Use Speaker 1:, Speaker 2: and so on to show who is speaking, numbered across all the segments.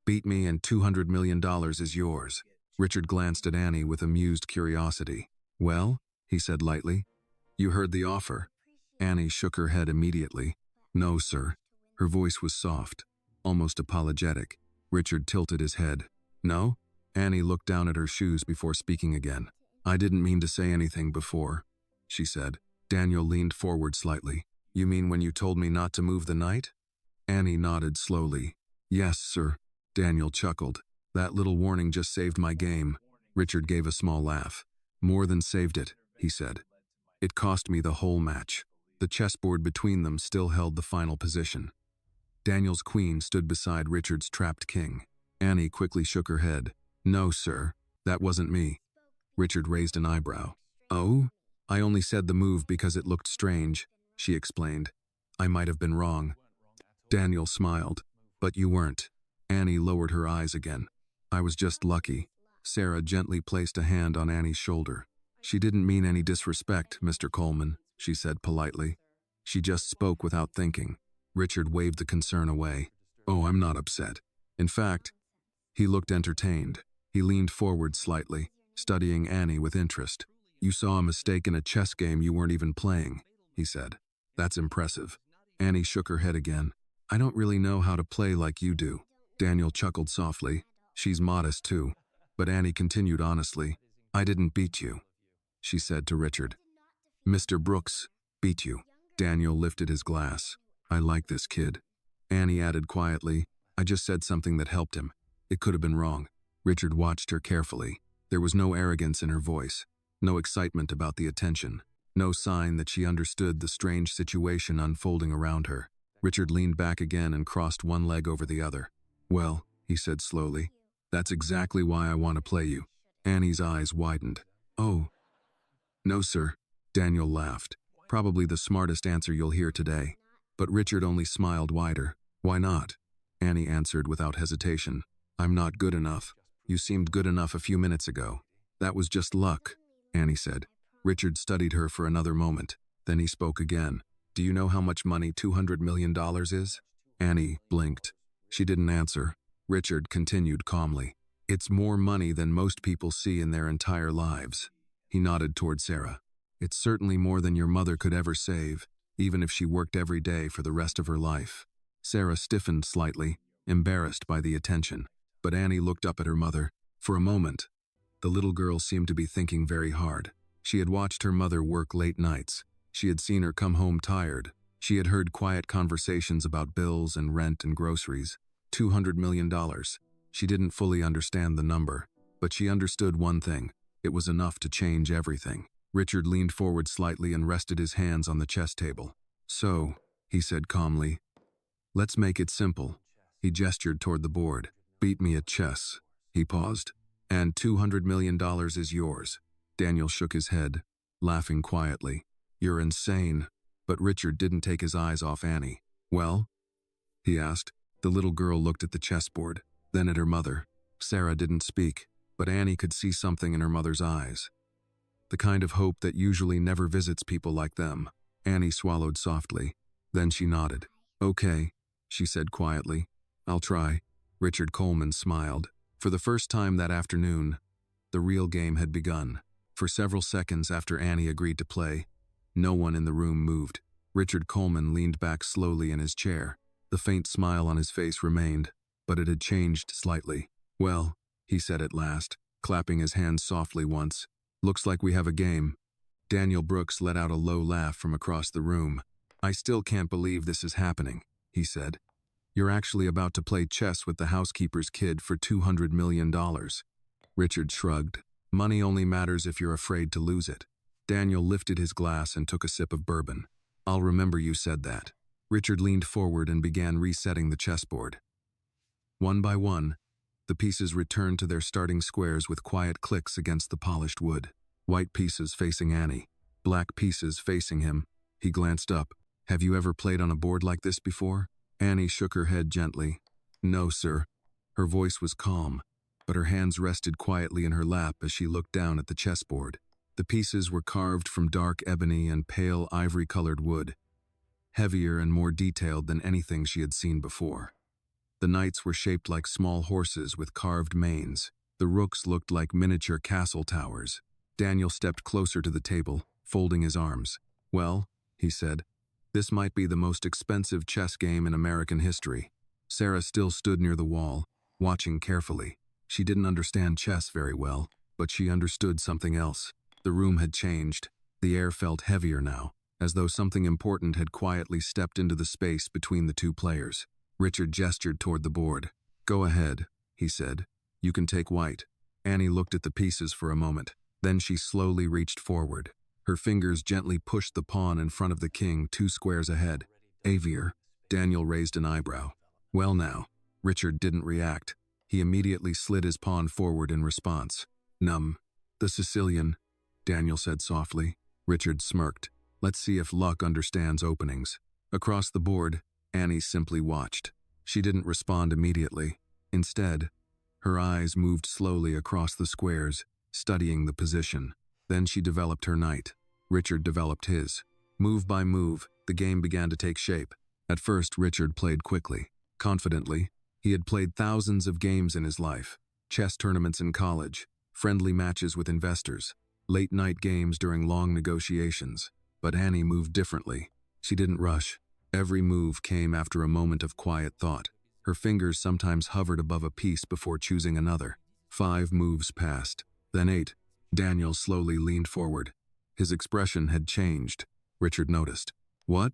Speaker 1: Beat me and $200 million is yours. Richard glanced at Annie with amused curiosity. Well, he said lightly, you heard the offer. Annie shook her head immediately. No, sir. Her voice was soft, almost apologetic. Richard tilted his head. No? Annie looked down at her shoes before speaking again. I didn't mean to say anything before, she said. Daniel leaned forward slightly. You mean when you told me not to move the night? Annie nodded slowly. Yes, sir. Daniel chuckled. That little warning just saved my game. Richard gave a small laugh. More than saved it, he said. It cost me the whole match. The chessboard between them still held the final position. Daniel's queen stood beside Richard's trapped king. Annie quickly shook her head. No, sir. That wasn't me. Richard raised an eyebrow. Oh? I only said the move because it looked strange, she explained. I might have been wrong. Daniel smiled. But you weren't. Annie lowered her eyes again. I was just lucky. Sarah gently placed a hand on Annie's shoulder. She didn't mean any disrespect, Mr. Coleman, she said politely. She just spoke without thinking. Richard waved the concern away. Oh, I'm not upset. In fact, he looked entertained. He leaned forward slightly, studying Annie with interest. You saw a mistake in a chess game you weren't even playing, he said. That's impressive. Annie shook her head again. I don't really know how to play like you do. Daniel chuckled softly. She's modest too. But Annie continued honestly. I didn't beat you, she said to Richard. Mr. Brooks beat you. Daniel lifted his glass. I like this kid. Annie added quietly. I just said something that helped him. It could have been wrong. Richard watched her carefully. There was no arrogance in her voice, no excitement about the attention, no sign that she understood the strange situation unfolding around her. Richard leaned back again and crossed one leg over the other. Well, he said slowly, that's exactly why I want to play you. Annie's eyes widened. Oh. No, sir. Daniel laughed. Probably the smartest answer you'll hear today. But Richard only smiled wider. Why not? Annie answered without hesitation. I'm not good enough. You seemed good enough a few minutes ago. That was just luck, Annie said. Richard studied her for another moment. Then he spoke again. Do you know how much money $200 million is? Annie blinked. She didn't answer. Richard continued calmly. It's more money than most people see in their entire lives. He nodded toward Sarah. It's certainly more than your mother could ever save, even if she worked every day for the rest of her life. Sarah stiffened slightly, embarrassed by the attention. But Annie looked up at her mother. For a moment, the little girl seemed to be thinking very hard. She had watched her mother work late nights. She had seen her come home tired. She had heard quiet conversations about bills and rent and groceries. $200 million. She didn't fully understand the number, but she understood one thing. It was enough to change everything. Richard leaned forward slightly and rested his hands on the chess table. So, he said calmly, let's make it simple. He gestured toward the board. Beat me at chess. He paused. And $200 million is yours. Daniel shook his head, laughing quietly. You're insane. But Richard didn't take his eyes off Annie. Well? He asked. The little girl looked at the chessboard, then at her mother. Sarah didn't speak, but Annie could see something in her mother's eyes. The kind of hope that usually never visits people like them. Annie swallowed softly. Then she nodded. Okay, she said quietly. I'll try. Richard Coleman smiled. For the first time that afternoon, the real game had begun. For several seconds after Annie agreed to play, no one in the room moved. Richard Coleman leaned back slowly in his chair. The faint smile on his face remained, but it had changed slightly. Well, he said at last, clapping his hands softly once. Looks like we have a game. Daniel Brooks let out a low laugh from across the room. I still can't believe this is happening, he said. You're actually about to play chess with the housekeeper's kid for $200 million. Richard shrugged. Money only matters if you're afraid to lose it. Daniel lifted his glass and took a sip of bourbon. I'll remember you said that. Richard leaned forward and began resetting the chessboard. One by one, the pieces returned to their starting squares with quiet clicks against the polished wood. White pieces facing Annie, black pieces facing him. He glanced up. Have you ever played on a board like this before? Annie shook her head gently. No, sir. Her voice was calm, but her hands rested quietly in her lap as she looked down at the chessboard. The pieces were carved from dark ebony and pale ivory-colored wood, heavier and more detailed than anything she had seen before. The knights were shaped like small horses with carved manes. The rooks looked like miniature castle towers. Daniel stepped closer to the table, folding his arms. "Well," he said, "this might be the most expensive chess game in American history." Sarah still stood near the wall, watching carefully. She didn't understand chess very well, but she understood something else. The room had changed. The air felt heavier now, as though something important had quietly stepped into the space between the two players. Richard gestured toward the board. "Go ahead," he said. "You can take white." Annie looked at the pieces for a moment. Then she slowly reached forward. Her fingers gently pushed the pawn in front of the king 2 squares ahead. "Avier." Daniel raised an eyebrow. "Well now." Richard didn't react. He immediately slid his pawn forward in response. The Sicilian," Daniel said softly. Richard smirked. "Let's see if luck understands openings." Across the board, Annie simply watched. She didn't respond immediately. Instead, her eyes moved slowly across the squares, studying the position. Then she developed her knight. Richard developed his. Move by move, the game began to take shape. At first, Richard played quickly, confidently. He had played thousands of games in his life. Chess tournaments in college, friendly matches with investors, late-night games during long negotiations. But Annie moved differently. She didn't rush. Every move came after a moment of quiet thought. Her fingers sometimes hovered above a piece before choosing another. 5 moves passed, then 8. Daniel slowly leaned forward. His expression had changed. Richard noticed. "What?"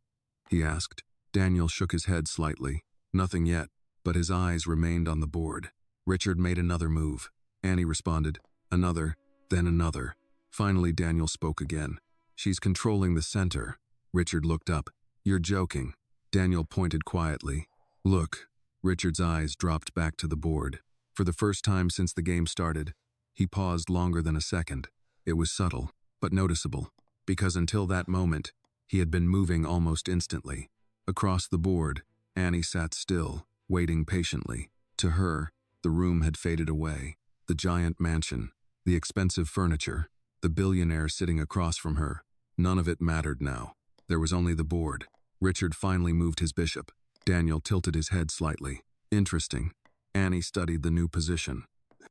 Speaker 1: he asked. Daniel shook his head slightly. "Nothing yet," but his eyes remained on the board. Richard made another move. Annie responded. Another, then another. Finally, Daniel spoke again. "She's controlling the center." Richard looked up. "You're joking." Daniel pointed quietly. "Look." Richard's eyes dropped back to the board. For the first time since the game started, he paused longer than a second. It was subtle, but noticeable, because until that moment, he had been moving almost instantly. Across the board, Annie sat still, waiting patiently. To her, the room had faded away. The giant mansion, the expensive furniture, the billionaire sitting across from her. None of it mattered now. There was only the board. Richard finally moved his bishop. Daniel tilted his head slightly. "Interesting." Annie studied the new position.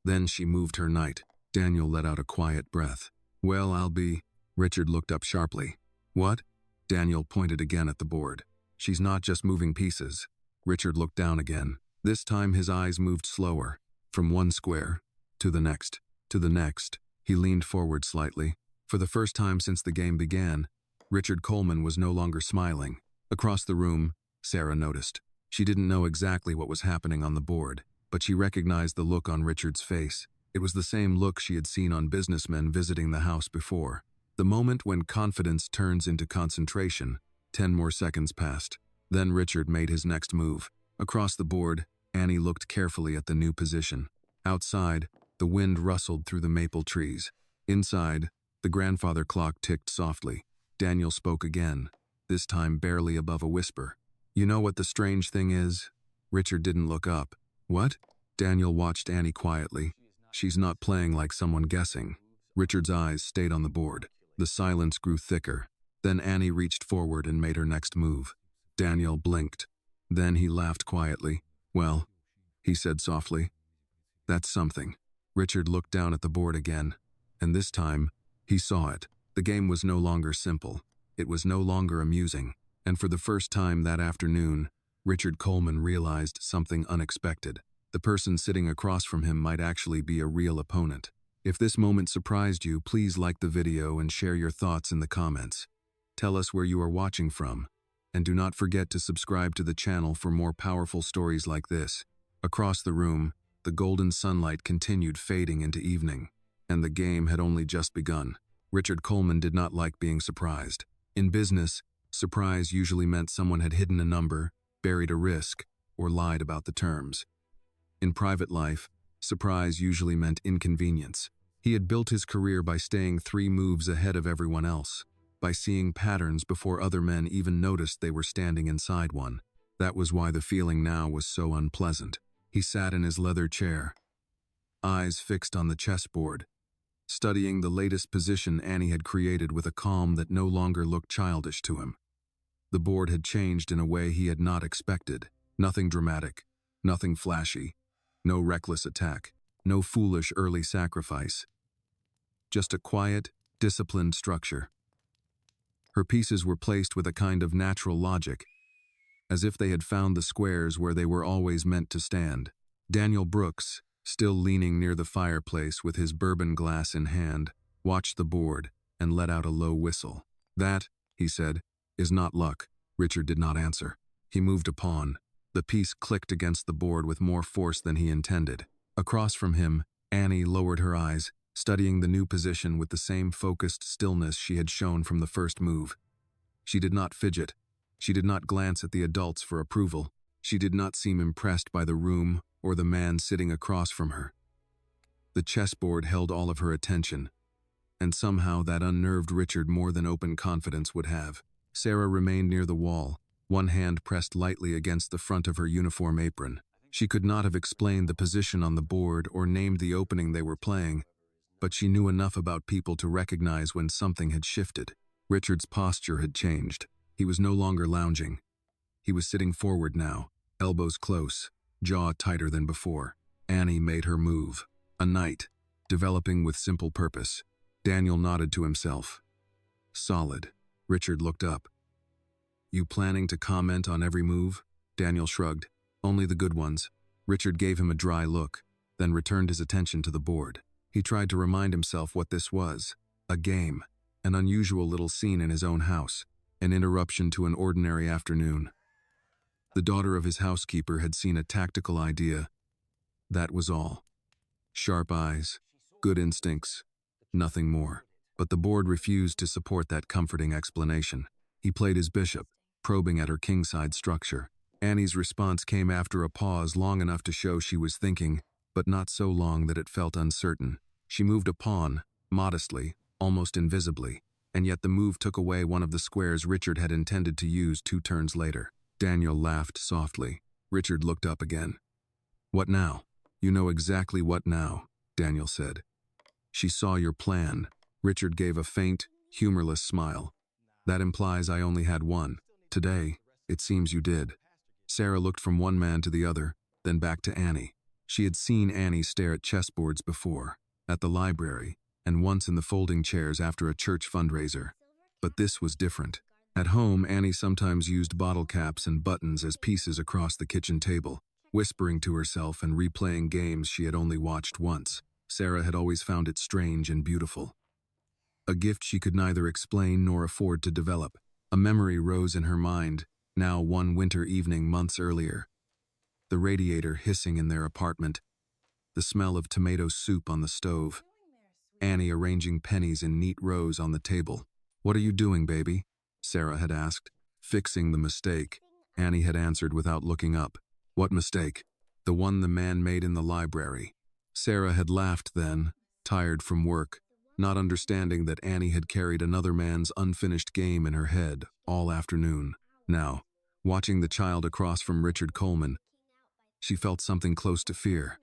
Speaker 1: Then she moved her knight. Daniel let out a quiet breath. "Well, I'll be..." Richard looked up sharply. "What?" Daniel pointed again at the board. "She's not just moving pieces." Richard looked down again. This time his eyes moved slower, from one square, to the next, to the next. He leaned forward slightly. For the first time since the game began, Richard Coleman was no longer smiling. Across the room, Sarah noticed. She didn't know exactly what was happening on the board, but she recognized the look on Richard's face. It was the same look she had seen on businessmen visiting the house before. The moment when confidence turns into concentration. 10 more seconds passed. Then Richard made his next move. Across the board, Annie looked carefully at the new position. Outside, the wind rustled through the maple trees. Inside, the grandfather clock ticked softly. Daniel spoke again, this time barely above a whisper. "You know what the strange thing is?" Richard didn't look up. "What?" Daniel watched Annie quietly. "She's not playing like someone guessing." Richard's eyes stayed on the board. The silence grew thicker. Then Annie reached forward and made her next move. Daniel blinked. Then he laughed quietly. "Well," he said softly, "that's something." Richard looked down at the board again, and this time, he saw it. The game was no longer simple. It was no longer amusing. And for the first time that afternoon, Richard Coleman realized something unexpected. The person sitting across from him might actually be a real opponent. If this moment surprised you, please like the video and share your thoughts in the comments. Tell us where you are watching from. And do not forget to subscribe to the channel for more powerful stories like this. Across the room, the golden sunlight continued fading into evening, and the game had only just begun. Richard Coleman did not like being surprised. In business, surprise usually meant someone had hidden a number, buried a risk, or lied about the terms. In private life, surprise usually meant inconvenience. He had built his career by staying 3 moves ahead of everyone else, by seeing patterns before other men even noticed they were standing inside one. That was why the feeling now was so unpleasant. He sat in his leather chair, eyes fixed on the chessboard, studying the latest position Annie had created with a calm that no longer looked childish to him. The board had changed in a way he had not expected. Nothing dramatic, Nothing flashy. No reckless attack. No foolish early sacrifice. Just a quiet, disciplined structure. Her pieces were placed with a kind of natural logic, as if they had found the squares where they were always meant to stand. Daniel Brooks, still leaning near the fireplace with his bourbon glass in hand, watched the board and let out a low whistle. "That," he said, "is not luck." Richard did not answer. He moved a pawn. The piece clicked against the board with more force than he intended. Across from him, Annie lowered her eyes, studying the new position with the same focused stillness she had shown from the first move. She did not fidget. She did not glance at the adults for approval. She did not seem impressed by the room or the man sitting across from her. The chessboard held all of her attention, and somehow that unnerved Richard more than open confidence would have. Sarah remained near the wall, one hand pressed lightly against the front of her uniform apron. She could not have explained the position on the board or named the opening they were playing, but she knew enough about people to recognize when something had shifted. Richard's posture had changed. He was no longer lounging. He was sitting forward now, elbows close, jaw tighter than before. Annie made her move. A knight, developing with simple purpose. Daniel nodded to himself. Solid. Richard looked up. "You planning to comment on every move?" Daniel shrugged. "Only the good ones." Richard gave him a dry look, then returned his attention to the board. He tried to remind himself what this was. A game. An unusual little scene in his own house. An interruption to an ordinary afternoon. The daughter of his housekeeper had seen a tactical idea. That was all. Sharp eyes, good instincts, nothing more. But the board refused to support that comforting explanation. He played his bishop, probing at her kingside structure. Annie's response came after a pause long enough to show she was thinking, but not so long that it felt uncertain. She moved a pawn, modestly, almost invisibly, and yet the move took away one of the squares Richard had intended to use 2 turns later. Daniel laughed softly. Richard looked up again. "What now?" "You know exactly what now," Daniel said. "She saw your plan." Richard gave a faint, humorless smile. "That implies I only had one. Today, it seems you did." Sarah looked from one man to the other, then back to Annie. She had seen Annie stare at chessboards before, at the library, and once in the folding chairs after a church fundraiser. But this was different. At home, Annie sometimes used bottle caps and buttons as pieces across the kitchen table, whispering to herself and replaying games she had only watched once. Sarah had always found it strange and beautiful. A gift she could neither explain nor afford to develop. A memory rose in her mind, now one winter evening months earlier. The radiator hissing in their apartment. The smell of tomato soup on the stove. Annie arranging pennies in neat rows on the table. "What are you doing, baby?" Sarah had asked. "Fixing the mistake," Annie had answered without looking up. "What mistake?" "The one the man made in the library." Sarah had laughed then, tired from work, not understanding that Annie had carried another man's unfinished game in her head all afternoon. Now, watching the child across from Richard Coleman, she felt something close to fear,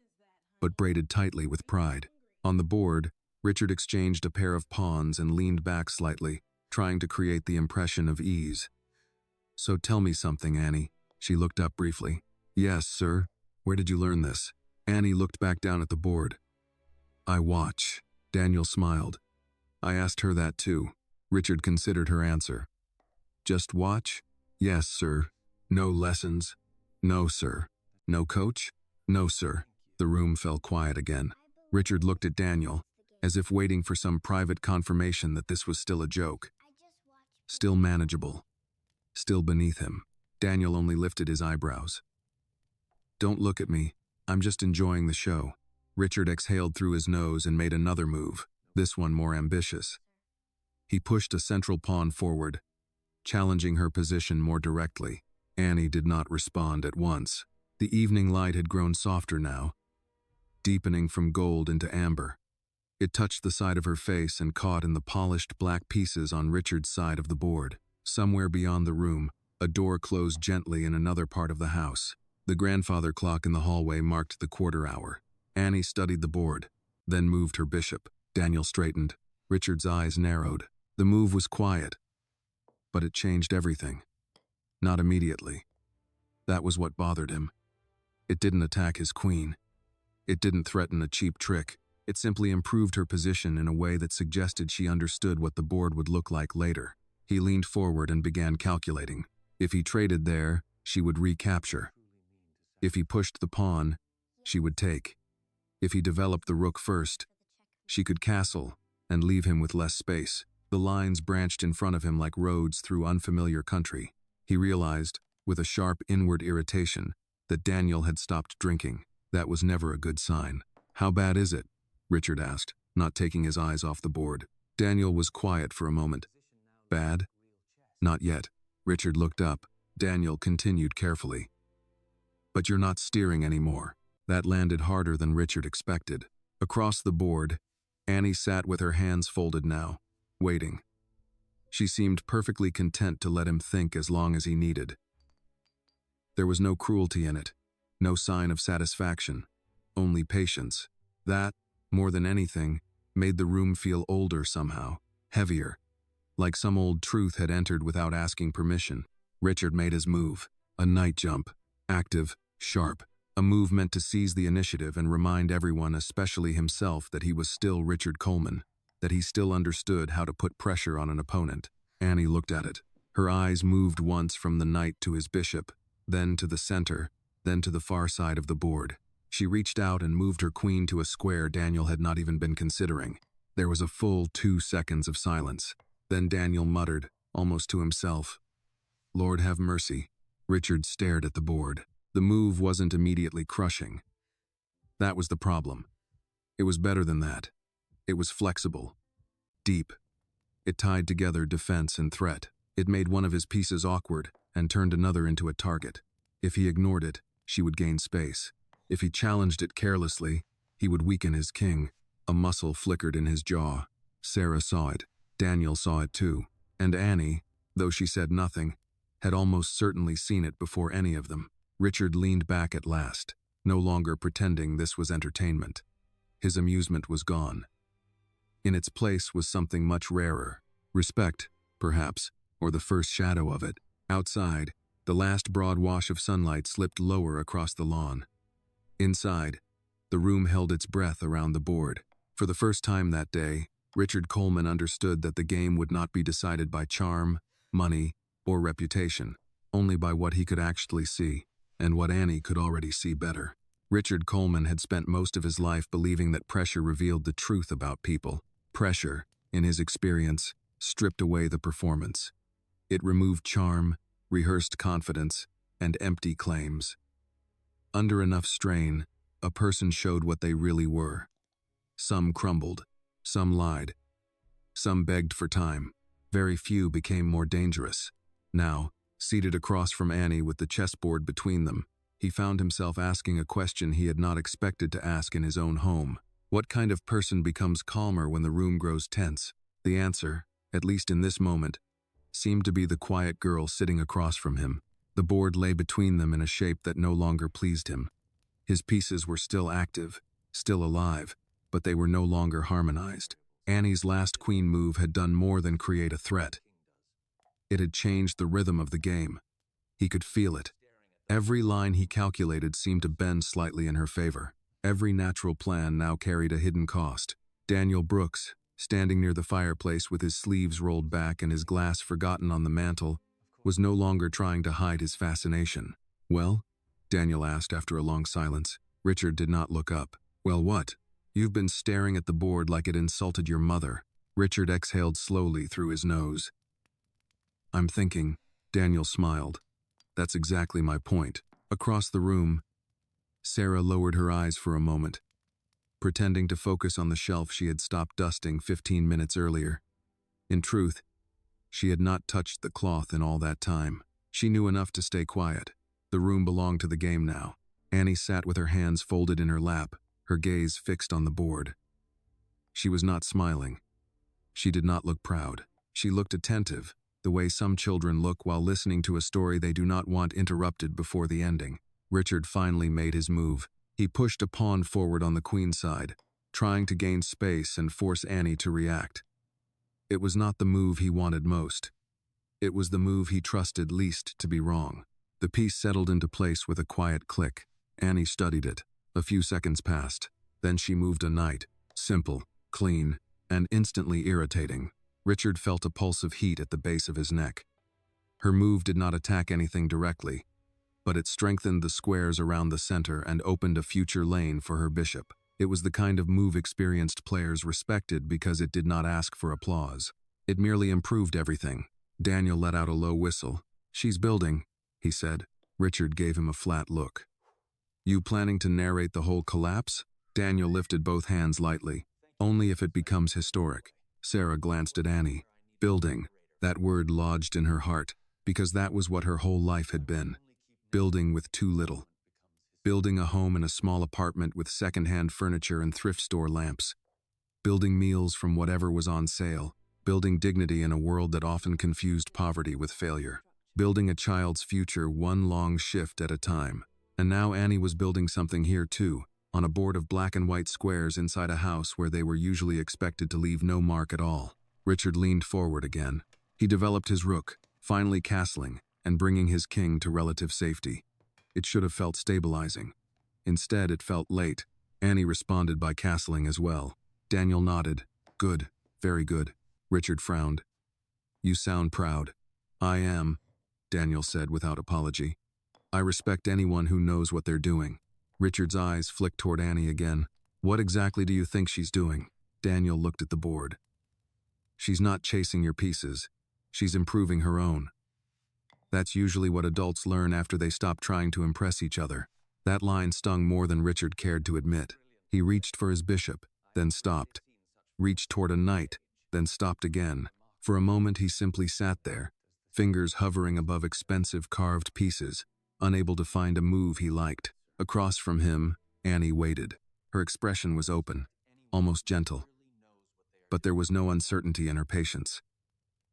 Speaker 1: but braided tightly with pride. On the board, Richard exchanged a pair of pawns and leaned back slightly, trying to create the impression of ease. "So tell me something, Annie." She looked up briefly. "Yes, sir. Where did you learn this?" Annie looked back down at the board. "I watch." Daniel smiled. "I asked her that too." Richard considered her answer. "Just watch?" "Yes, sir." "No lessons?" "No, sir." "No coach?" "No, sir." The room fell quiet again. Richard looked at Daniel, as if waiting for some private confirmation that this was still a joke. Still manageable. Still beneath him. Daniel only lifted his eyebrows. "Don't look at me. I'm just enjoying the show." Richard exhaled through his nose and made another move, this one more ambitious. He pushed a central pawn forward, challenging her position more directly. Annie did not respond at once. The evening light had grown softer now, deepening from gold into amber. It touched the side of her face and caught in the polished black pieces on Richard's side of the board. Somewhere beyond the room, a door closed gently in another part of the house. The grandfather clock in the hallway marked the quarter hour. Annie studied the board, then moved her bishop. Daniel straightened. Richard's eyes narrowed. The move was quiet, but it changed everything. Not immediately. That was what bothered him. It didn't attack his queen. It didn't threaten a cheap trick. It simply improved her position in a way that suggested she understood what the board would look like later. He leaned forward and began calculating. If he traded there, she would recapture. If he pushed the pawn, she would take. If he developed the rook first, she could castle and leave him with less space. The lines branched in front of him like roads through unfamiliar country. He realized, with a sharp inward irritation, that Daniel had stopped drinking. That was never a good sign. "How bad is it?" Richard asked, not taking his eyes off the board. Daniel was quiet for a moment. "Bad?" "Not yet." Richard looked up. Daniel continued carefully. "But you're not steering anymore." That landed harder than Richard expected. Across the board, Annie sat with her hands folded now, waiting. She seemed perfectly content to let him think as long as he needed. There was no cruelty in it, no sign of satisfaction, only patience. That, more than anything, made the room feel older somehow, heavier, like some old truth had entered without asking permission. Richard made his move, a night jump, active, sharp, a move meant to seize the initiative and remind everyone, especially himself, that he was still Richard Coleman, that he still understood how to put pressure on an opponent. Annie looked at it. Her eyes moved once from the knight to his bishop, then to the center, then to the far side of the board. She reached out and moved her queen to a square Daniel had not even been considering. There was a full 2 seconds of silence. Then Daniel muttered, almost to himself, "Lord have mercy." Richard stared at the board. The move wasn't immediately crushing. That was the problem. It was better than that. It was flexible, deep. It tied together defense and threat. It made one of his pieces awkward and turned another into a target. If he ignored it, she would gain space. If he challenged it carelessly, he would weaken his king. A muscle flickered in his jaw. Sarah saw it. Daniel saw it too. And Annie, though she said nothing, had almost certainly seen it before any of them. Richard leaned back at last, no longer pretending this was entertainment. His amusement was gone. In its place was something much rarer. Respect, perhaps, or the first shadow of it. Outside, the last broad wash of sunlight slipped lower across the lawn. Inside, the room held its breath around the board. For the first time that day, Richard Coleman understood that the game would not be decided by charm, money, or reputation, only by what he could actually see, and what Annie could already see better. Richard Coleman had spent most of his life believing that pressure revealed the truth about people. Pressure, in his experience, stripped away the performance. It removed charm, rehearsed confidence, and empty claims. Under enough strain, a person showed what they really were. Some crumbled, some lied, some begged for time. Very few became more dangerous. Now, seated across from Annie with the chessboard between them, he found himself asking a question he had not expected to ask in his own home. What kind of person becomes calmer when the room grows tense? The answer, at least in this moment, seemed to be the quiet girl sitting across from him. The board lay between them in a shape that no longer pleased him. His pieces were still active, still alive, but they were no longer harmonized. Annie's last queen move had done more than create a threat. It had changed the rhythm of the game. He could feel it. Every line he calculated seemed to bend slightly in her favor. Every natural plan now carried a hidden cost. Daniel Brooks, standing near the fireplace with his sleeves rolled back and his glass forgotten on the mantel, was no longer trying to hide his fascination. "Well?" Daniel asked after a long silence. Richard did not look up. "Well, what? You've been staring at the board like it insulted your mother." Richard exhaled slowly through his nose. "I'm thinking," Daniel smiled. "That's exactly my point." Across the room, Sarah lowered her eyes for a moment, pretending to focus on the shelf she had stopped dusting 15 minutes earlier. In truth, she had not touched the cloth in all that time. She knew enough to stay quiet. The room belonged to the game now. Annie sat with her hands folded in her lap, her gaze fixed on the board. She was not smiling. She did not look proud. She looked attentive, the way some children look while listening to a story they do not want interrupted before the ending. Richard finally made his move. He pushed a pawn forward on the queen side, trying to gain space and force Annie to react. It was not the move he wanted most. It was the move he trusted least to be wrong. The piece settled into place with a quiet click. Annie studied it. A few seconds passed. Then she moved a knight. Simple, clean, and instantly irritating. Richard felt a pulse of heat at the base of his neck. Her move did not attack anything directly, but it strengthened the squares around the center and opened a future lane for her bishop. It was the kind of move experienced players respected because it did not ask for applause. It merely improved everything. Daniel let out a low whistle. "She's building," he said. Richard gave him a flat look. "You planning to narrate the whole collapse?" Daniel lifted both hands lightly. "Only if it becomes historic." Sarah glanced at Annie. Building. That word lodged in her heart, because that was what her whole life had been. Building with too little. Building a home in a small apartment with second-hand furniture and thrift store lamps. Building meals from whatever was on sale. Building dignity in a world that often confused poverty with failure. Building a child's future one long shift at a time. And now Annie was building something here too, on a board of black and white squares inside a house where they were usually expected to leave no mark at all. Richard leaned forward again. He developed his rook, finally castling and bringing his king to relative safety. It should have felt stabilizing. Instead, it felt late. Annie responded by castling as well. Daniel nodded. "Good, very good." Richard frowned. "You sound proud." "I am," Daniel said without apology. "I respect anyone who knows what they're doing." Richard's eyes flicked toward Annie again. "What exactly do you think she's doing?" Daniel looked at the board. "She's not chasing your pieces. She's improving her own. That's usually what adults learn after they stop trying to impress each other." That line stung more than Richard cared to admit. He reached for his bishop, then stopped. Reached toward a knight, then stopped again. For a moment he simply sat there, fingers hovering above expensive carved pieces, unable to find a move he liked. Across from him, Annie waited. Her expression was open, almost gentle. But there was no uncertainty in her patience.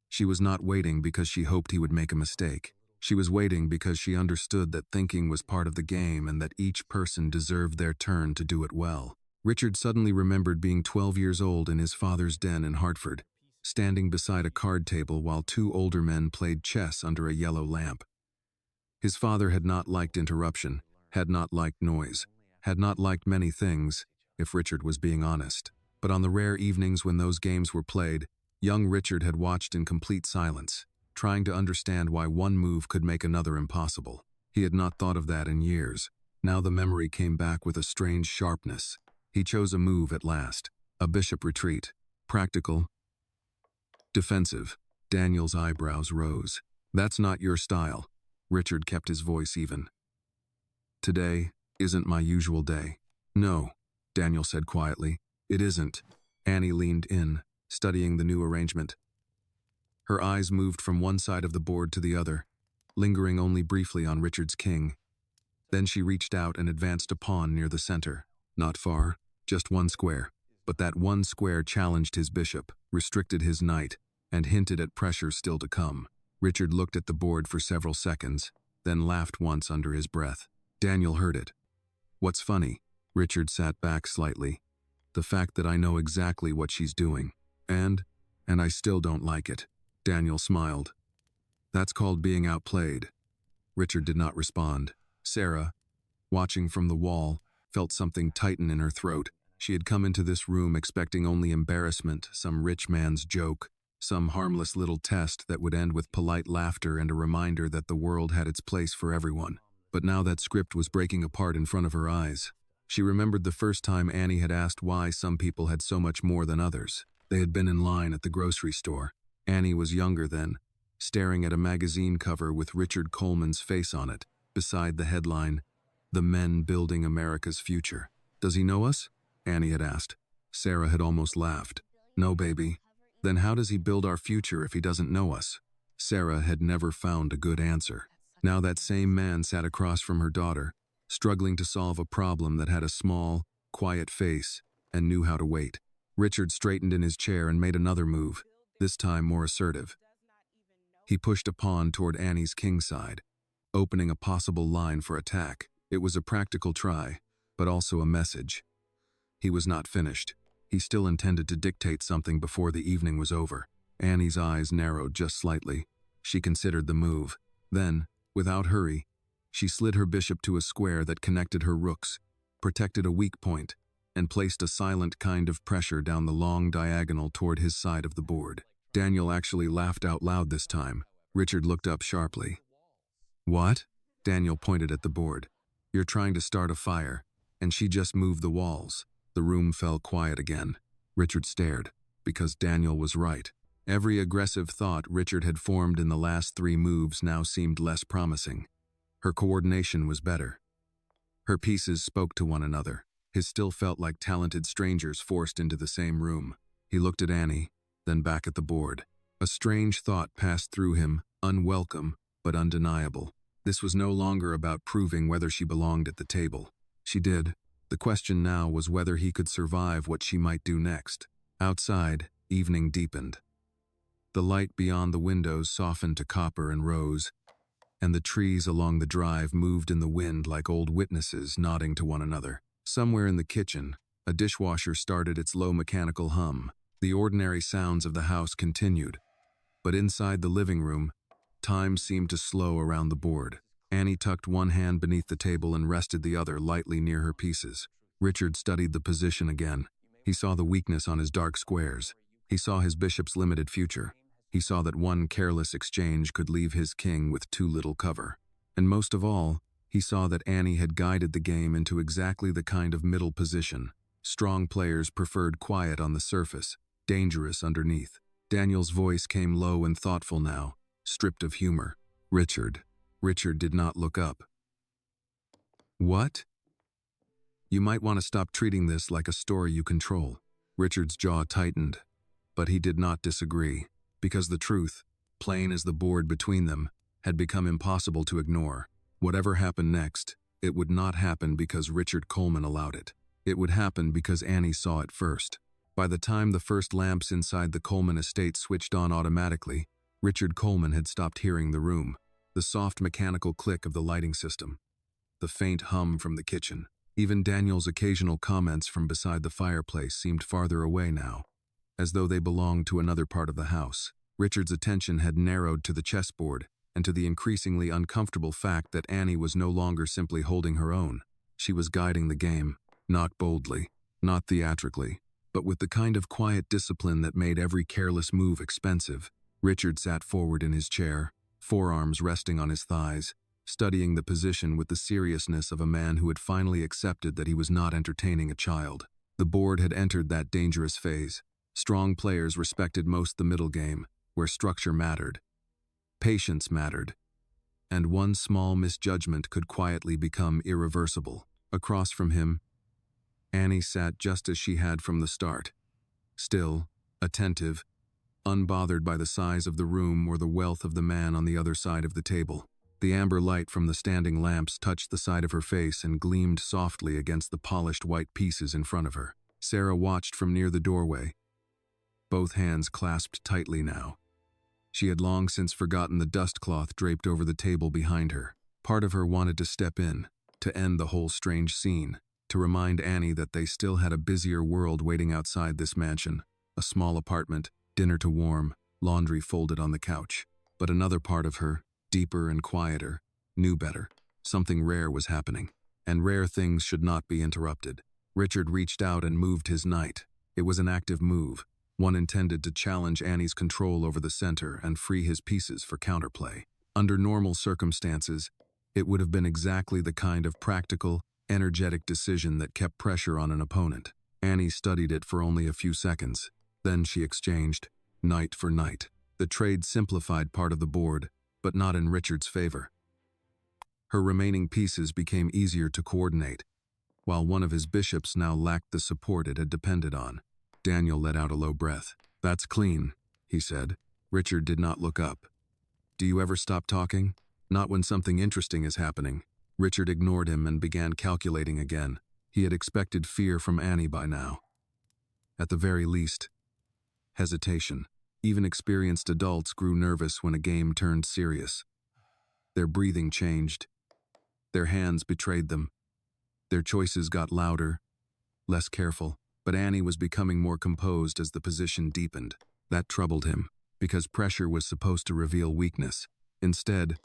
Speaker 1: She was not waiting because she hoped he would make a mistake. She was waiting because she understood that thinking was part of the game and that each person deserved their turn to do it well. Richard suddenly remembered being 12 years old in his father's den in Hartford, standing beside a card table while two older men played chess under a yellow lamp. His father had not liked interruption, had not liked noise, had not liked many things, if Richard was being honest. But on the rare evenings when those games were played, young Richard had watched in complete silence, trying to understand why one move could make another impossible. He had not thought of that in years. Now the memory came back with a strange sharpness. He chose a move at last, a bishop retreat. Practical. Defensive. Daniel's eyebrows rose. "That's not your style." Richard kept his voice even. "Today isn't my usual day." "No," Daniel said quietly. "It isn't." Annie leaned in, studying the new arrangement. Her eyes moved from one side of the board to the other, lingering only briefly on Richard's king. Then she reached out and advanced a pawn near the center. Not far, just one square. But that one square challenged his bishop, restricted his knight, and hinted at pressure still to come. Richard looked at the board for several seconds, then laughed once under his breath. Daniel heard it. "What's funny?" Richard sat back slightly. "The fact that I know exactly what she's doing. And I still don't like it." Daniel smiled. "That's called being outplayed." Richard did not respond. Sarah, watching from the wall, felt something tighten in her throat. She had come into this room expecting only embarrassment, some rich man's joke, some harmless little test that would end with polite laughter and a reminder that the world had its place for everyone. But now that script was breaking apart in front of her eyes. She remembered the first time Annie had asked why some people had so much more than others. They had been in line at the grocery store. Annie was younger then, staring at a magazine cover with Richard Coleman's face on it, beside the headline, "The Men Building America's Future." "Does he know us?" Annie had asked. Sarah had almost laughed. "No, baby." "Then how does he build our future if he doesn't know us?" Sarah had never found a good answer. Now that same man sat across from her daughter, struggling to solve a problem that had a small, quiet face and knew how to wait. Richard straightened in his chair and made another move, this time more assertive. He pushed a pawn toward Annie's king side, opening a possible line for attack. It was a practical try, but also a message. He was not finished. He still intended to dictate something before the evening was over. Annie's eyes narrowed just slightly. She considered the move. Then, without hurry, She slid her bishop to a square that connected her rooks, protected a weak point, and placed a silent kind of pressure down the long diagonal toward his side of the board. Daniel actually laughed out loud this time. Richard looked up sharply. "What?" Daniel pointed at the board. "You're trying to start a fire, and she just moved the walls." The room fell quiet again. Richard stared, because Daniel was right. Every aggressive thought Richard had formed in the last 3 moves now seemed less promising. Her coordination was better. Her pieces spoke to one another. His still felt like talented strangers forced into the same room. He looked at Annie, then back at the board. A strange thought passed through him, unwelcome, but undeniable. This was no longer about proving whether she belonged at the table. She did. The question now was whether he could survive what she might do next. Outside, evening deepened. The light beyond the windows softened to copper and rose, and the trees along the drive moved in the wind like old witnesses nodding to one another. Somewhere in the kitchen, a dishwasher started its low mechanical hum. The ordinary sounds of the house continued. But inside the living room, time seemed to slow around the board. Annie tucked one hand beneath the table and rested the other lightly near her pieces. Richard studied the position again. He saw the weakness on his dark squares. He saw his bishop's limited future. He saw that one careless exchange could leave his king with too little cover. And most of all, he saw that Annie had guided the game into exactly the kind of middle position. Strong players preferred quiet on the surface, dangerous underneath. Daniel's voice came low and thoughtful now, stripped of humor. "Richard." Richard did not look up. "What?" "You might want to stop treating this like a story you control." Richard's jaw tightened, but he did not disagree, because the truth, plain as the board between them, had become impossible to ignore. Whatever happened next, it would not happen because Richard Coleman allowed it. It would happen because Annie saw it first. By the time the first lamps inside the Coleman estate switched on automatically, Richard Coleman had stopped hearing the room. The soft mechanical click of the lighting system, the faint hum from the kitchen. Even Daniel's occasional comments from beside the fireplace seemed farther away now, as though they belonged to another part of the house. Richard's attention had narrowed to the chessboard and to the increasingly uncomfortable fact that Annie was no longer simply holding her own. She was guiding the game, not boldly, not theatrically, but with the kind of quiet discipline that made every careless move expensive. Richard sat forward in his chair, forearms resting on his thighs, studying the position with the seriousness of a man who had finally accepted that he was not entertaining a child. The board had entered that dangerous phase. Strong players respected most the middle game, where structure mattered, patience mattered, and one small misjudgment could quietly become irreversible. Across from him, Annie sat just as she had from the start, still, attentive, unbothered by the size of the room or the wealth of the man on the other side of the table. The amber light from the standing lamps touched the side of her face and gleamed softly against the polished white pieces in front of her. Sarah watched from near the doorway, both hands clasped tightly now. She had long since forgotten the dust cloth draped over the table behind her. Part of her wanted to step in, to end the whole strange scene, to remind Annie that they still had a busier world waiting outside this mansion, a small apartment, dinner to warm, laundry folded on the couch. But another part of her, deeper and quieter, knew better. Something rare was happening, and rare things should not be interrupted. Richard reached out and moved his knight. It was an active move, one intended to challenge Annie's control over the center and free his pieces for counterplay. Under normal circumstances, it would have been exactly the kind of practical, energetic decision that kept pressure on an opponent. Annie studied it for only a few seconds. Then she exchanged, knight for knight. The trade simplified part of the board, but not in Richard's favor. Her remaining pieces became easier to coordinate, while one of his bishops now lacked the support it had depended on. Daniel let out a low breath. "That's clean," he said. Richard did not look up. "Do you ever stop talking?" "Not when something interesting is happening." Richard ignored him and began calculating again. He had expected fear from Annie by now. At the very least, hesitation. Even experienced adults grew nervous when a game turned serious. Their breathing changed. Their hands betrayed them. Their choices got louder, less careful. But Annie was becoming more composed as the position deepened. That troubled him, because pressure was supposed to reveal weakness. Instead,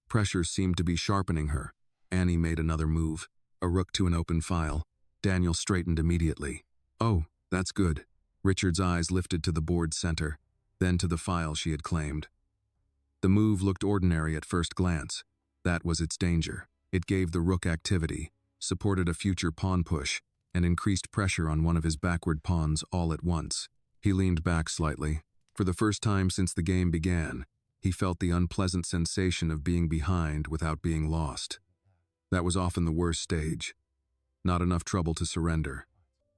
Speaker 1: pressure seemed to be sharpening her. Annie made another move, a rook to an open file. Daniel straightened immediately. "Oh, that's good." Richard's eyes lifted to the board's center, then to the file she had claimed. The move looked ordinary at first glance. That was its danger. It gave the rook activity, supported a future pawn push, and increased pressure on one of his backward pawns all at once. He leaned back slightly. For the first time since the game began, he felt the unpleasant sensation of being behind without being lost. That was often the worst stage. Not enough trouble to surrender.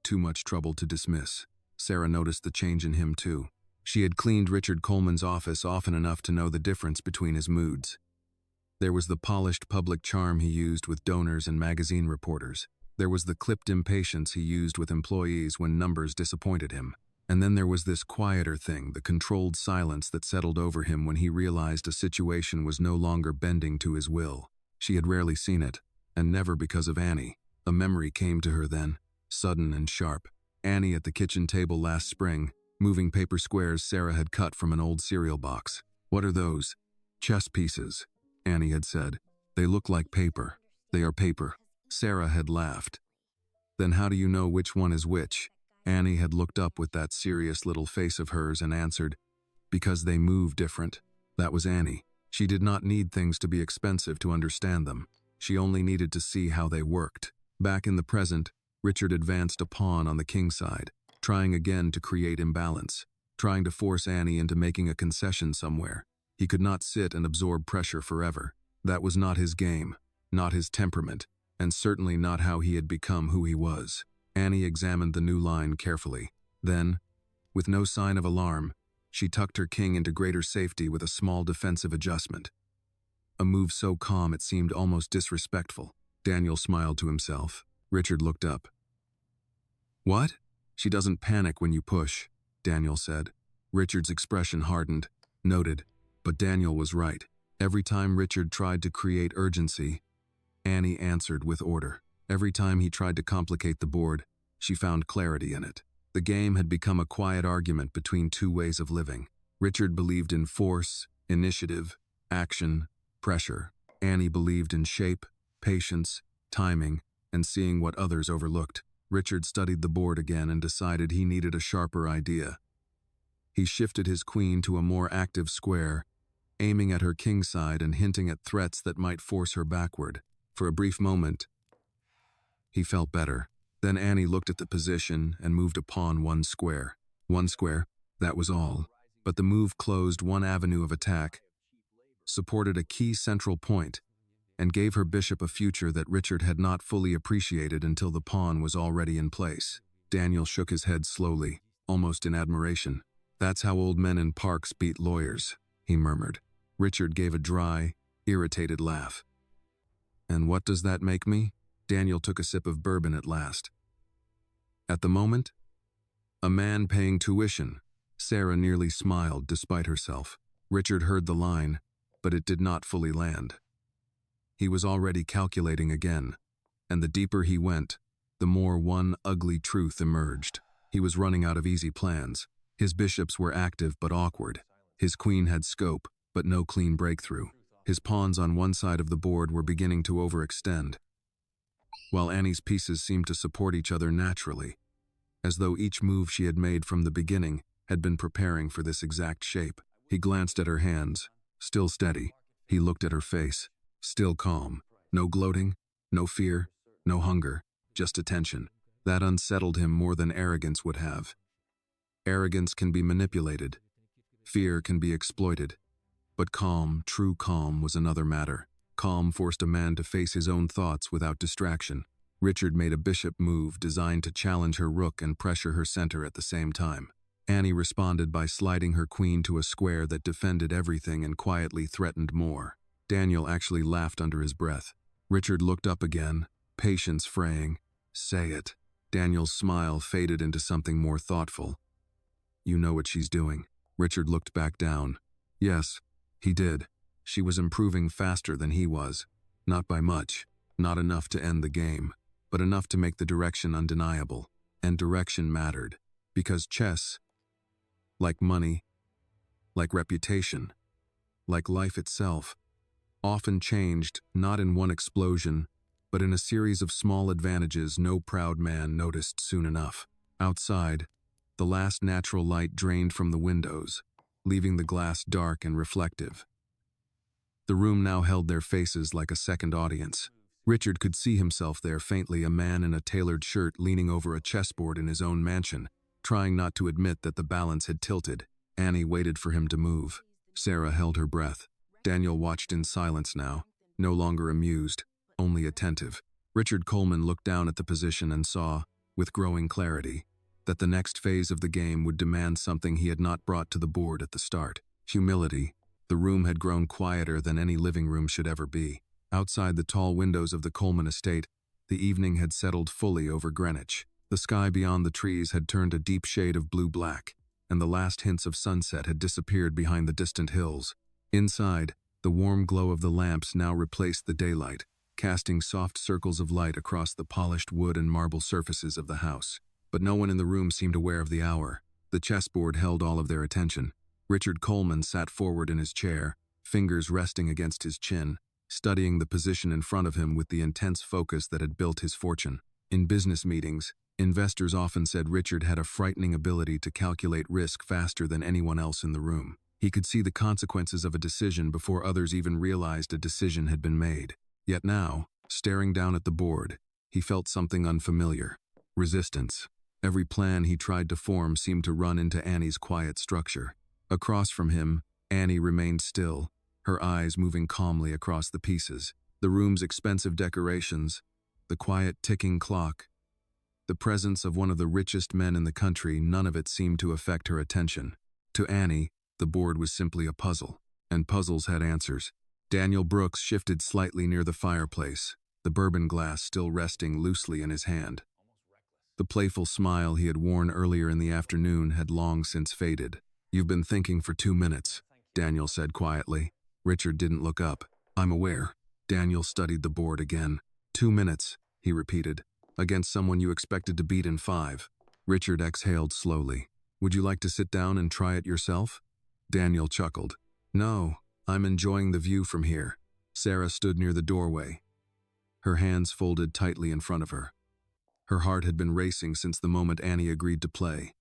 Speaker 1: Too much trouble to dismiss. Sarah noticed the change in him too. She had cleaned Richard Coleman's office often enough to know the difference between his moods. There was the polished public charm he used with donors and magazine reporters. There was the clipped impatience he used with employees when numbers disappointed him. And then there was this quieter thing, the controlled silence that settled over him when he realized a situation was no longer bending to his will. She had rarely seen it, and never because of Annie. A memory came to her then, sudden and sharp. Annie at the kitchen table last spring, moving paper squares Sarah had cut from an old cereal box. "What are those?" "Chess pieces," Annie had said. "They look like paper." "They are paper." Sarah had laughed. "Then how do you know which one is which?" Annie had looked up with that serious little face of hers and answered, "Because they move different." That was Annie. She did not need things to be expensive to understand them. She only needed to see how they worked. Back in the present, Richard advanced a pawn on the king side, trying again to create imbalance, trying to force Annie into making a concession somewhere. He could not sit and absorb pressure forever. That was not his game, not his temperament, and certainly not how he had become who he was. Annie examined the new line carefully. Then, with no sign of alarm, she tucked her king into greater safety with a small defensive adjustment. A move so calm it seemed almost disrespectful. Daniel smiled to himself. Richard looked up. "What?" "She doesn't panic when you push," Daniel said. Richard's expression hardened. Noted. But Daniel was right. Every time Richard tried to create urgency, Annie answered with order. Every time he tried to complicate the board, she found clarity in it. The game had become a quiet argument between two ways of living. Richard believed in force, initiative, action, pressure. Annie believed in shape, patience, timing, and seeing what others overlooked. Richard studied the board again and decided he needed a sharper idea. He shifted his queen to a more active square, aiming at her king side and hinting at threats that might force her backward. For a brief moment, he felt better. Then Annie looked at the position and moved a pawn one square. One square, that was all. But the move closed one avenue of attack, supported a key central point, and gave her bishop a future that Richard had not fully appreciated until the pawn was already in place. Daniel shook his head slowly, almost in admiration. "That's how old men in parks beat lawyers," he murmured. Richard gave a dry, irritated laugh. "And what does that make me?" Daniel took a sip of bourbon at last. "At the moment, a man paying tuition." Sarah nearly smiled despite herself. Richard heard the line, but it did not fully land. He was already calculating again, and the deeper he went, the more one ugly truth emerged. He was running out of easy plans. His bishops were active but awkward. His queen had scope, but no clean breakthrough. His pawns on one side of the board were beginning to overextend, while Annie's pieces seemed to support each other naturally, as though each move she had made from the beginning had been preparing for this exact shape. He glanced at her hands, still steady. He looked at her face, still calm. No gloating, no fear, no hunger, just attention. That unsettled him more than arrogance would have. Arrogance can be manipulated. Fear can be exploited. But calm, true calm, was another matter. Calm forced a man to face his own thoughts without distraction. Richard made a bishop move designed to challenge her rook and pressure her center at the same time. Annie responded by sliding her queen to a square that defended everything and quietly threatened more. Daniel actually laughed under his breath. Richard looked up again, patience fraying. "Say it." Daniel's smile faded into something more thoughtful. "You know what she's doing." Richard looked back down. Yes, he did. She was improving faster than he was. Not by much, not enough to end the game, but enough to make the direction undeniable. And direction mattered, because chess, like money, like reputation, like life itself, often changed not in one explosion, but in a series of small advantages no proud man noticed soon enough. Outside, the last natural light drained from the windows, leaving the glass dark and reflective. The room now held their faces like a second audience. Richard could see himself there faintly, a man in a tailored shirt leaning over a chessboard in his own mansion, trying not to admit that the balance had tilted. Annie waited for him to move. Sarah held her breath. Daniel watched in silence now, no longer amused, only attentive. Richard Coleman looked down at the position and saw, with growing clarity, that the next phase of the game would demand something he had not brought to the board at the start. Humility. The room had grown quieter than any living room should ever be. Outside the tall windows of the Coleman estate, the evening had settled fully over Greenwich. The sky beyond the trees had turned a deep shade of blue-black, and the last hints of sunset had disappeared behind the distant hills. Inside, the warm glow of the lamps now replaced the daylight, casting soft circles of light across the polished wood and marble surfaces of the house. But no one in the room seemed aware of the hour. The chessboard held all of their attention. Richard Coleman sat forward in his chair, fingers resting against his chin, studying the position in front of him with the intense focus that had built his fortune. In business meetings, investors often said Richard had a frightening ability to calculate risk faster than anyone else in the room. He could see the consequences of a decision before others even realized a decision had been made. Yet now, staring down at the board, he felt something unfamiliar. Resistance. Every plan he tried to form seemed to run into Annie's quiet structure. Across from him, Annie remained still, her eyes moving calmly across the pieces. The room's expensive decorations, the quiet ticking clock, the presence of one of the richest men in the country, none of it seemed to affect her attention. To Annie, the board was simply a puzzle, and puzzles had answers. Daniel Brooks shifted slightly near the fireplace, the bourbon glass still resting loosely in his hand. The playful smile he had worn earlier in the afternoon had long since faded. "You've been thinking for 2 minutes," Daniel said quietly. Richard didn't look up. "I'm aware." Daniel studied the board again. 2 minutes, he repeated, "against someone you expected to beat in 5. Richard exhaled slowly. "Would you like to sit down and try it yourself?" Daniel chuckled. "No, I'm enjoying the view from here." Sarah stood near the doorway, her hands folded tightly in front of her. Her heart had been racing since the moment Annie agreed to play.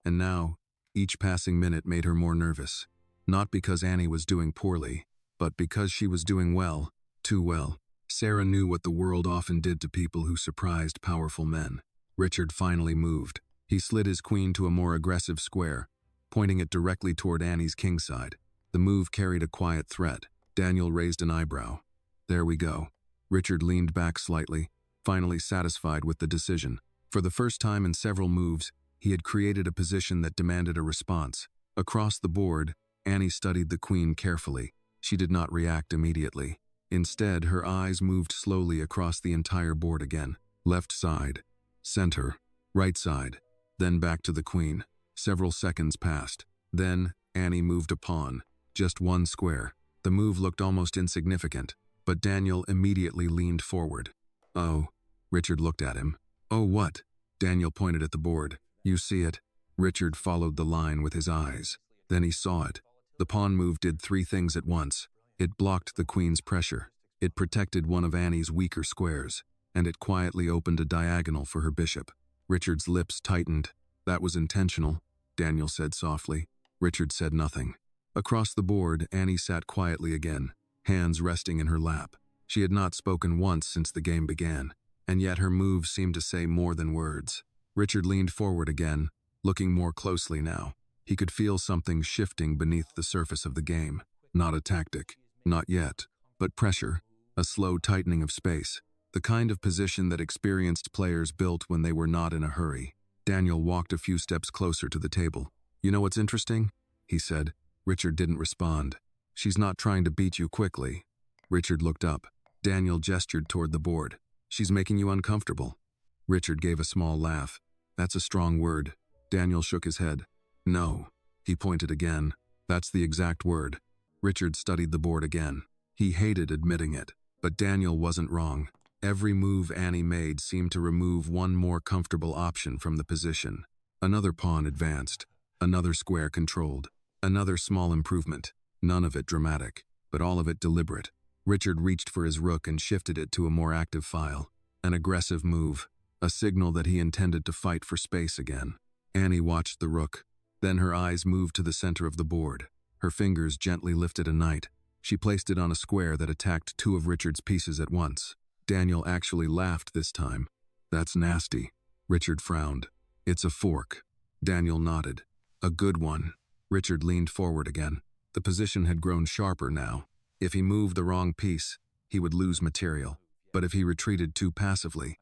Speaker 1: And now, each passing minute made her more nervous. Not because Annie was doing poorly, but because she was doing well, too well. Sarah knew what the world often did to people who surprised powerful men. Richard finally moved. He slid his queen to a more aggressive square, pointing it directly toward Annie's kingside. The move carried a quiet threat. Daniel raised an eyebrow. "There we go." Richard leaned back slightly, finally satisfied with the decision. For the first time in several moves, he had created a position that demanded a response. Across the board, Annie studied the queen carefully. She did not react immediately. Instead, her eyes moved slowly across the entire board again. Left side, center, right side, then back to the queen. Several seconds passed. Then, Annie moved a pawn, just one square. The move looked almost insignificant, but Daniel immediately leaned forward. "Oh." Richard looked at him. "Oh, what?" Daniel pointed at the board. "You see it?" Richard followed the line with his eyes. Then he saw it. The pawn move did 3 things at once. It blocked the queen's pressure. It protected one of Annie's weaker squares. And it quietly opened a diagonal for her bishop. Richard's lips tightened. "That was intentional," Daniel said softly. Richard said nothing. Across the board, Annie sat quietly again, hands resting in her lap. She had not spoken once since the game began, and yet her moves seemed to say more than words. Richard leaned forward again, looking more closely now. He could feel something shifting beneath the surface of the game. Not a tactic, not yet, but pressure, a slow tightening of space, the kind of position that experienced players built when they were not in a hurry. Daniel walked a few steps closer to the table. "You know what's interesting?" he said. Richard didn't respond. "She's not trying to beat you quickly." Richard looked up. Daniel gestured toward the board. "She's making you uncomfortable." Richard gave a small laugh. "That's a strong word." Daniel shook his head. "No." He pointed again. "That's the exact word." Richard studied the board again. He hated admitting it, but Daniel wasn't wrong. Every move Annie made seemed to remove one more comfortable option from the position. Another pawn advanced, another square controlled, another small improvement, none of it dramatic, but all of it deliberate. Richard reached for his rook and shifted it to a more active file. An aggressive move, a signal that he intended to fight for space again. Annie watched the rook. Then her eyes moved to the center of the board. Her fingers gently lifted a knight. She placed it on a square that attacked two of Richard's pieces at once. Daniel actually laughed this time. "That's nasty." Richard frowned. "It's a fork." Daniel nodded. "A good one." Richard leaned forward again. The position had grown sharper now. If he moved the wrong piece, he would lose material. But if he retreated too passively,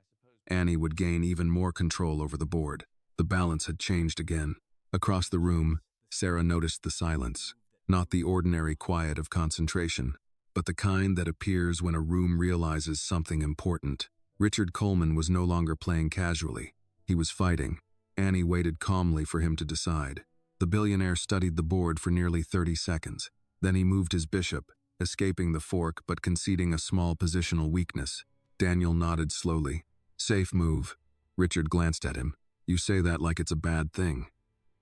Speaker 1: Annie would gain even more control over the board. The balance had changed again. Across the room, Sarah noticed the silence. Not the ordinary quiet of concentration, but the kind that appears when a room realizes something important. Richard Coleman was no longer playing casually. He was fighting. Annie waited calmly for him to decide. The billionaire studied the board for nearly 30 seconds. Then he moved his bishop, escaping the fork but conceding a small positional weakness. Daniel nodded slowly. "Safe move." Richard glanced at him. "You say that like it's a bad thing."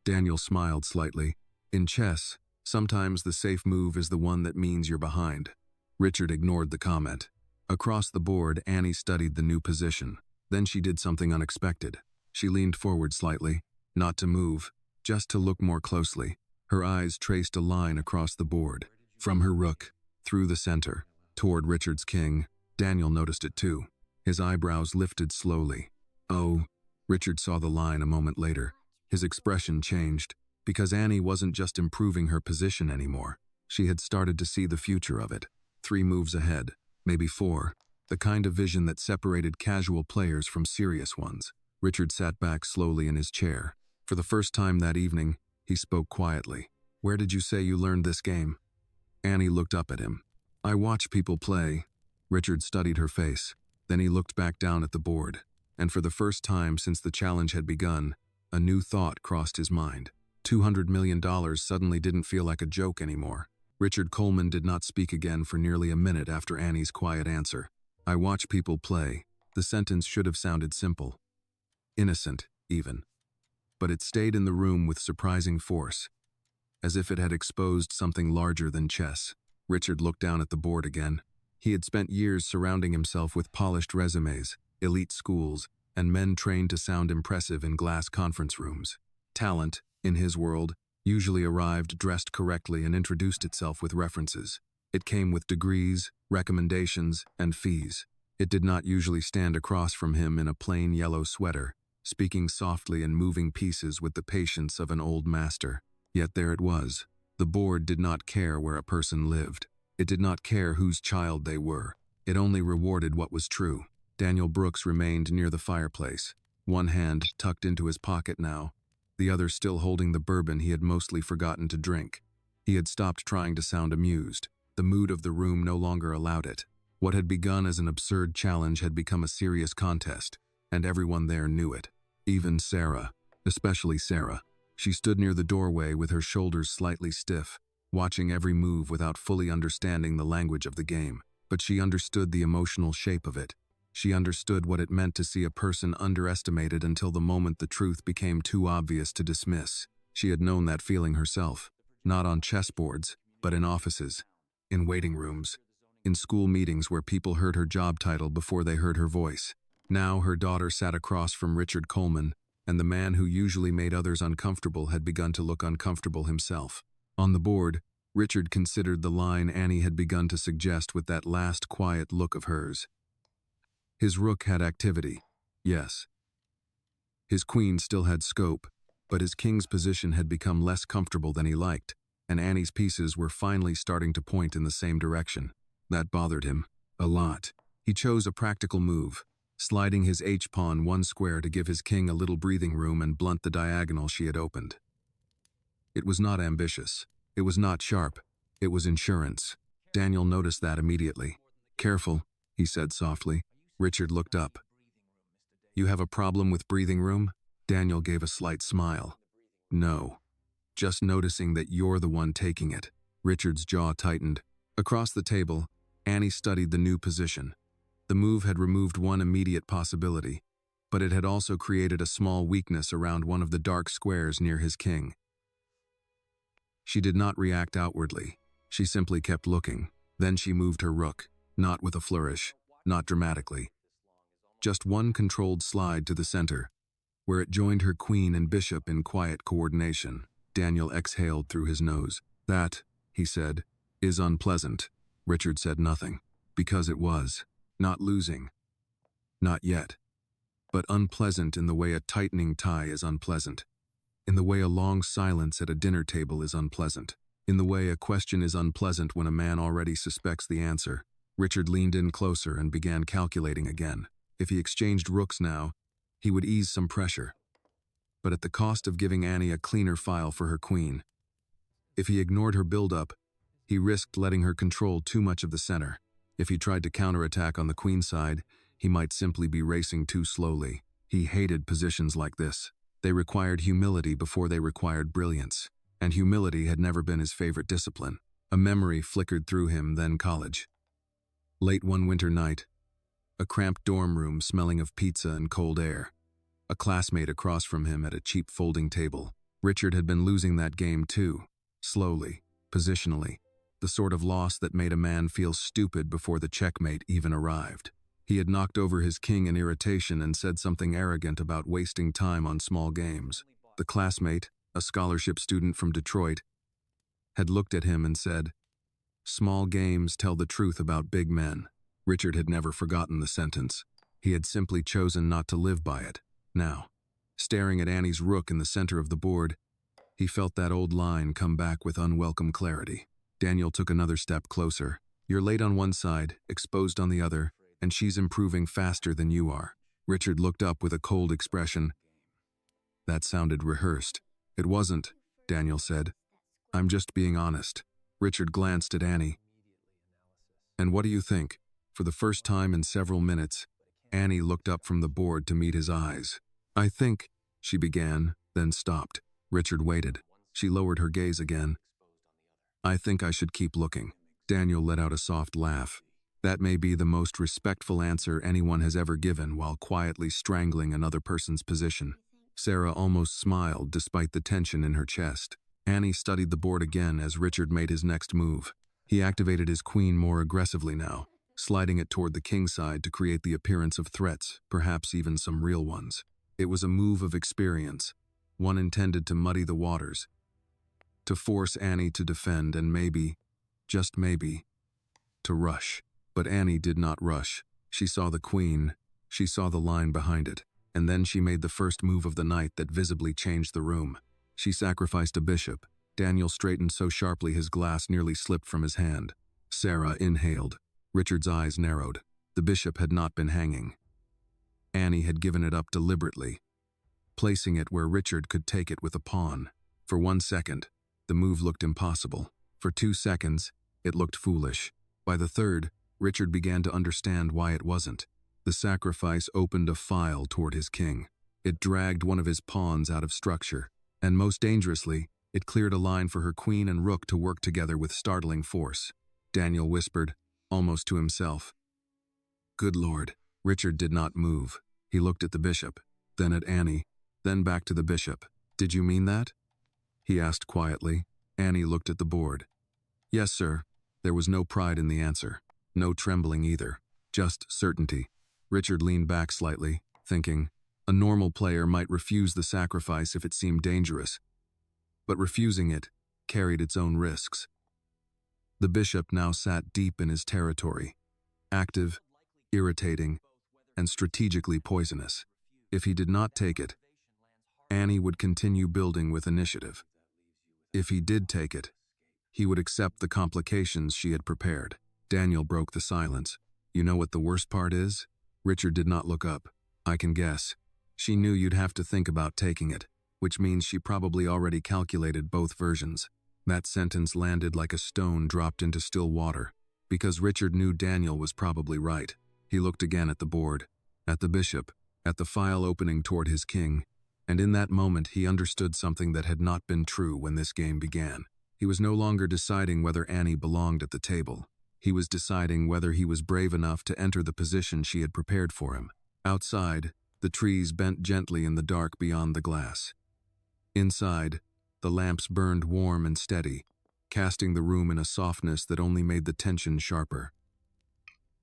Speaker 1: Daniel smiled slightly. "In chess, sometimes the safe move is the one that means you're behind." Richard ignored the comment. Across the board, Annie studied the new position. Then she did something unexpected. She leaned forward slightly, not to move, just to look more closely. Her eyes traced a line across the board. From her rook, through the center, toward Richard's king. Daniel noticed it too. His eyebrows lifted slowly. "Oh." Richard saw the line a moment later. His expression changed, because Annie wasn't just improving her position anymore. She had started to see the future of it. 3 moves ahead, maybe 4, the kind of vision that separated casual players from serious ones. Richard sat back slowly in his chair. For the first time that evening, he spoke quietly. "Where did you say you learned this game?" Annie looked up at him. "I watch people play." Richard studied her face. Then he looked back down at the board. And for the first time since the challenge had begun, a new thought crossed his mind. $200 million suddenly didn't feel like a joke anymore. Richard Coleman did not speak again for nearly a minute after Annie's quiet answer. "I watch people play." The sentence should have sounded simple. Innocent, even. But it stayed in the room with surprising force, as if it had exposed something larger than chess. Richard looked down at the board again. He had spent years surrounding himself with polished resumes, elite schools, and men trained to sound impressive in glass conference rooms. Talent, in his world, usually arrived dressed correctly and introduced itself with references. It came with degrees, recommendations, and fees. It did not usually stand across from him in a plain yellow sweater, speaking softly and moving pieces with the patience of an old master. Yet there it was. The board did not care where a person lived. It did not care whose child they were. It only rewarded what was true. Daniel Brooks remained near the fireplace, one hand tucked into his pocket now, the other still holding the bourbon he had mostly forgotten to drink. He had stopped trying to sound amused. The mood of the room no longer allowed it. What had begun as an absurd challenge had become a serious contest, and everyone there knew it. Even Sarah, especially Sarah. She stood near the doorway with her shoulders slightly stiff, watching every move without fully understanding the language of the game. But she understood the emotional shape of it. She understood what it meant to see a person underestimated until the moment the truth became too obvious to dismiss. She had known that feeling herself, not on chessboards, but in offices, in waiting rooms, in school meetings where people heard her job title before they heard her voice. Now her daughter sat across from Richard Coleman, and the man who usually made others uncomfortable had begun to look uncomfortable himself. On the board, Richard considered the line Annie had begun to suggest with that last quiet look of hers. His rook had activity, yes. His queen still had scope, but his king's position had become less comfortable than he liked, and Annie's pieces were finally starting to point in the same direction. That bothered him, a lot. He chose a practical move, sliding his H-pawn 1 square to give his king a little breathing room and blunt the diagonal she had opened. It was not ambitious. It was not sharp. It was insurance. Daniel noticed that immediately. "Careful," he said softly. Richard looked up. "You have a problem with breathing room?" Daniel gave a slight smile. "No. Just noticing that you're the one taking it." Richard's jaw tightened. Across the table, Annie studied the new position. The move had removed one immediate possibility, but it had also created a small weakness around one of the dark squares near his king. She did not react outwardly. She simply kept looking. Then she moved her rook. Not with a flourish, not dramatically. Just one controlled slide to the center, where it joined her queen and bishop in quiet coordination. Daniel exhaled through his nose. That, he said, is unpleasant. Richard said nothing. Because it was. Not losing. Not yet. But unpleasant in the way a tightening tie is unpleasant. In the way a long silence at a dinner table is unpleasant. In the way a question is unpleasant when a man already suspects the answer. Richard leaned in closer and began calculating again. If he exchanged rooks now, he would ease some pressure. But at the cost of giving Annie a cleaner file for her queen. If he ignored her build-up, he risked letting her control too much of the center. If he tried to counterattack on the queen side, he might simply be racing too slowly. He hated positions like this. They required humility before they required brilliance. And humility had never been his favorite discipline. A memory flickered through him, then college. Late one winter night, a cramped dorm room smelling of pizza and cold air. A classmate across from him at a cheap folding table. Richard had been losing that game too. Slowly, positionally. The sort of loss that made a man feel stupid before the checkmate even arrived. He had knocked over his king in irritation and said something arrogant about wasting time on small games. The classmate, a scholarship student from Detroit, had looked at him and said, "Small games tell the truth about big men." Richard had never forgotten the sentence. He had simply chosen not to live by it. Now, staring at Annie's rook in the center of the board, he felt that old line come back with unwelcome clarity. Daniel took another step closer. You're late on one side, exposed on the other, and she's improving faster than you are. Richard looked up with a cold expression. That sounded rehearsed. It wasn't, Daniel said. I'm just being honest. Richard glanced at Annie. And what do you think? For the first time in several minutes, Annie looked up from the board to meet his eyes. I think, she began, then stopped. Richard waited. She lowered her gaze again. I think I should keep looking. Daniel let out a soft laugh. That may be the most respectful answer anyone has ever given while quietly strangling another person's position. Sarah almost smiled despite the tension in her chest. Annie studied the board again as Richard made his next move. He activated his queen more aggressively now, sliding it toward the king side to create the appearance of threats, perhaps even some real ones. It was a move of experience, one intended to muddy the waters, to force Annie to defend and maybe, just maybe, to rush. But Annie did not rush. She saw the queen, she saw the line behind it, and then she made the first move of the night that visibly changed the room. She sacrificed a bishop. Daniel straightened so sharply his glass nearly slipped from his hand. Sarah inhaled. Richard's eyes narrowed. The bishop had not been hanging. Annie had given it up deliberately, placing it where Richard could take it with a pawn. For 1 second, the move looked impossible. For 2 seconds, it looked foolish. By the third, Richard began to understand why it wasn't. The sacrifice opened a file toward his king. It dragged one of his pawns out of structure, and most dangerously, it cleared a line for her queen and rook to work together with startling force. Daniel whispered, almost to himself. Good Lord. Richard did not move. He looked at the bishop, then at Annie, then back to the bishop. Did you mean that? He asked quietly. Annie looked at the board. Yes, sir. There was no pride in the answer. No trembling either. Just certainty. Richard leaned back slightly, thinking, a normal player might refuse the sacrifice if it seemed dangerous. But refusing it carried its own risks. The bishop now sat deep in his territory, active, irritating, and strategically poisonous. If he did not take it, Annie would continue building with initiative. If he did take it, he would accept the complications she had prepared. Daniel broke the silence. You know what the worst part is? Richard did not look up. I can guess. She knew you'd have to think about taking it, which means she probably already calculated both versions. That sentence landed like a stone dropped into still water, because Richard knew Daniel was probably right. He looked again at the board, at the bishop, at the file opening toward his king, and in that moment he understood something that had not been true when this game began. He was no longer deciding whether Annie belonged at the table. He was deciding whether he was brave enough to enter the position she had prepared for him. Outside, the trees bent gently in the dark beyond the glass. Inside, the lamps burned warm and steady, casting the room in a softness that only made the tension sharper.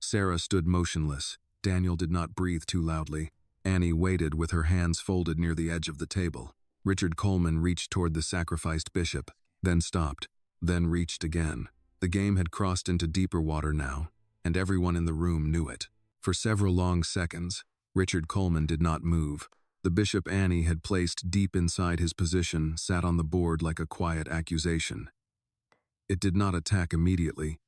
Speaker 1: Sarah stood motionless. Daniel did not breathe too loudly. Annie waited with her hands folded near the edge of the table. Richard Coleman reached toward the sacrificed bishop, then stopped, then reached again. The game had crossed into deeper water now, and everyone in the room knew it. For several long seconds, Richard Coleman did not move. The bishop Annie had placed deep inside his position sat on the board like a quiet accusation. It did not attack immediately.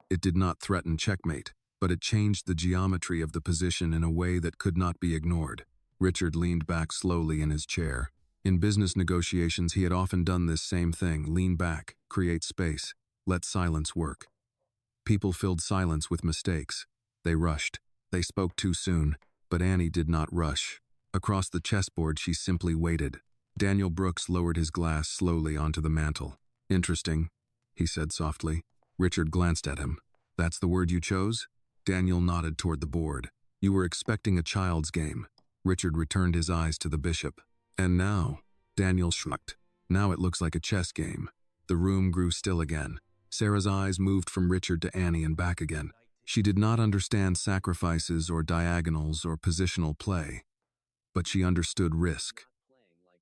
Speaker 1: It did not threaten checkmate, but it changed the geometry of the position in a way that could not be ignored. Richard leaned back slowly in his chair. In business negotiations, he had often done this same thing: lean back, create space, let silence work. People filled silence with mistakes. They rushed. They spoke too soon, but Annie did not rush. Across the chessboard, she simply waited. Daniel Brooks lowered his glass slowly onto the mantel. "Interesting," he said softly. Richard glanced at him. "That's the word you chose?" Daniel nodded toward the board. "You were expecting a child's game." Richard returned his eyes to the bishop. "And now?" Daniel shrugged. "Now it looks like a chess game." The room grew still again. Sarah's eyes moved from Richard to Annie and back again. She did not understand sacrifices or diagonals or positional play, but she understood risk.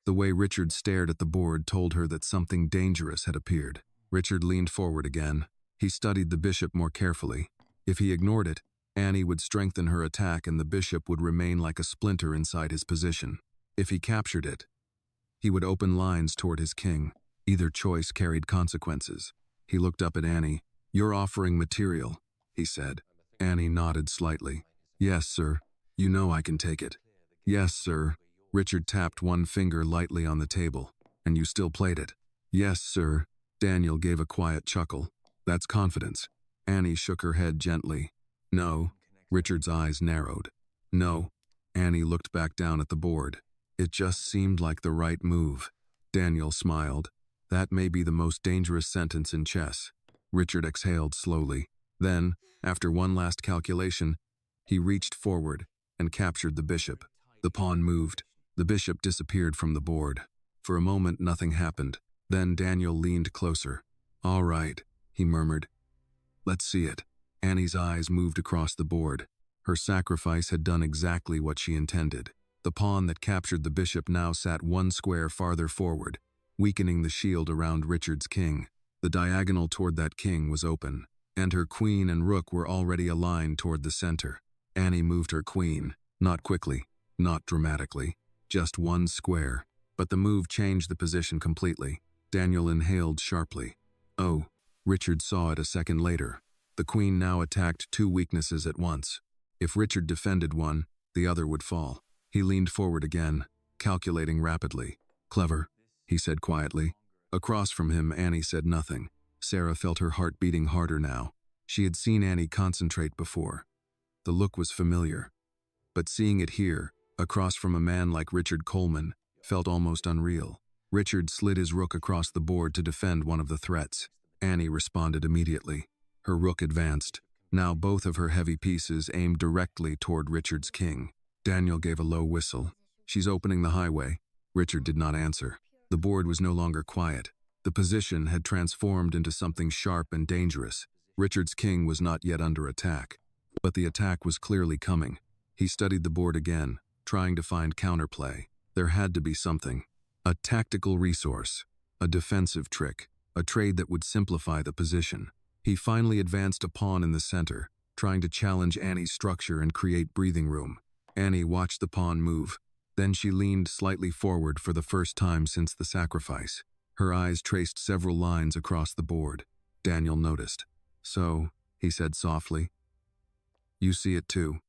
Speaker 1: The way Richard stared at the board told her that something dangerous had appeared. Richard leaned forward again. He studied the bishop more carefully. If he ignored it, Annie would strengthen her attack and the bishop would remain like a splinter inside his position. If he captured it, he would open lines toward his king. Either choice carried consequences. He looked up at Annie. "You're offering material," he said. Annie nodded slightly. "Yes, sir. You know I can take it." "Yes, sir." Richard tapped one finger lightly on the table. "And you still played it." "Yes, sir." Daniel gave a quiet chuckle. "That's confidence." Annie shook her head gently. "No." Richard's eyes narrowed. "No." Annie looked back down at the board. "It just seemed like the right move." Daniel smiled. "That may be the most dangerous sentence in chess." Richard exhaled slowly. Then, after one last calculation, he reached forward and captured the bishop. The pawn moved. The bishop disappeared from the board. For a moment, nothing happened. Then Daniel leaned closer. "All right," he murmured. "Let's see it." Annie's eyes moved across the board. Her sacrifice had done exactly what she intended. The pawn that captured the bishop now sat one square farther forward, weakening the shield around Richard's king. The diagonal toward that king was open, and her queen and rook were already aligned toward the center. Annie moved her queen, not quickly, not dramatically, just one square. But the move changed the position completely. Daniel inhaled sharply. "Oh." Richard saw it a second later. The queen now attacked two weaknesses at once. If Richard defended one, the other would fall. He leaned forward again, calculating rapidly. "Clever," he said quietly. Across from him, Annie said nothing. Sarah felt her heart beating harder now. She had seen Annie concentrate before. The look was familiar. But seeing it here, across from a man like Richard Coleman, felt almost unreal. Richard slid his rook across the board to defend one of the threats. Annie responded immediately. Her rook advanced. Now both of her heavy pieces aimed directly toward Richard's king. Daniel gave a low whistle. "She's opening the highway." Richard did not answer. The board was no longer quiet. The position had transformed into something sharp and dangerous. Richard's king was not yet under attack, but the attack was clearly coming. He studied the board again, trying to find counterplay. There had to be something. A tactical resource, a defensive trick, a trade that would simplify the position. He finally advanced a pawn in the center, trying to challenge Annie's structure and create breathing room. Annie watched the pawn move. Then she leaned slightly forward for the first time since the sacrifice. Her eyes traced several lines across the board. Daniel noticed. "So," he said softly, "you see it too."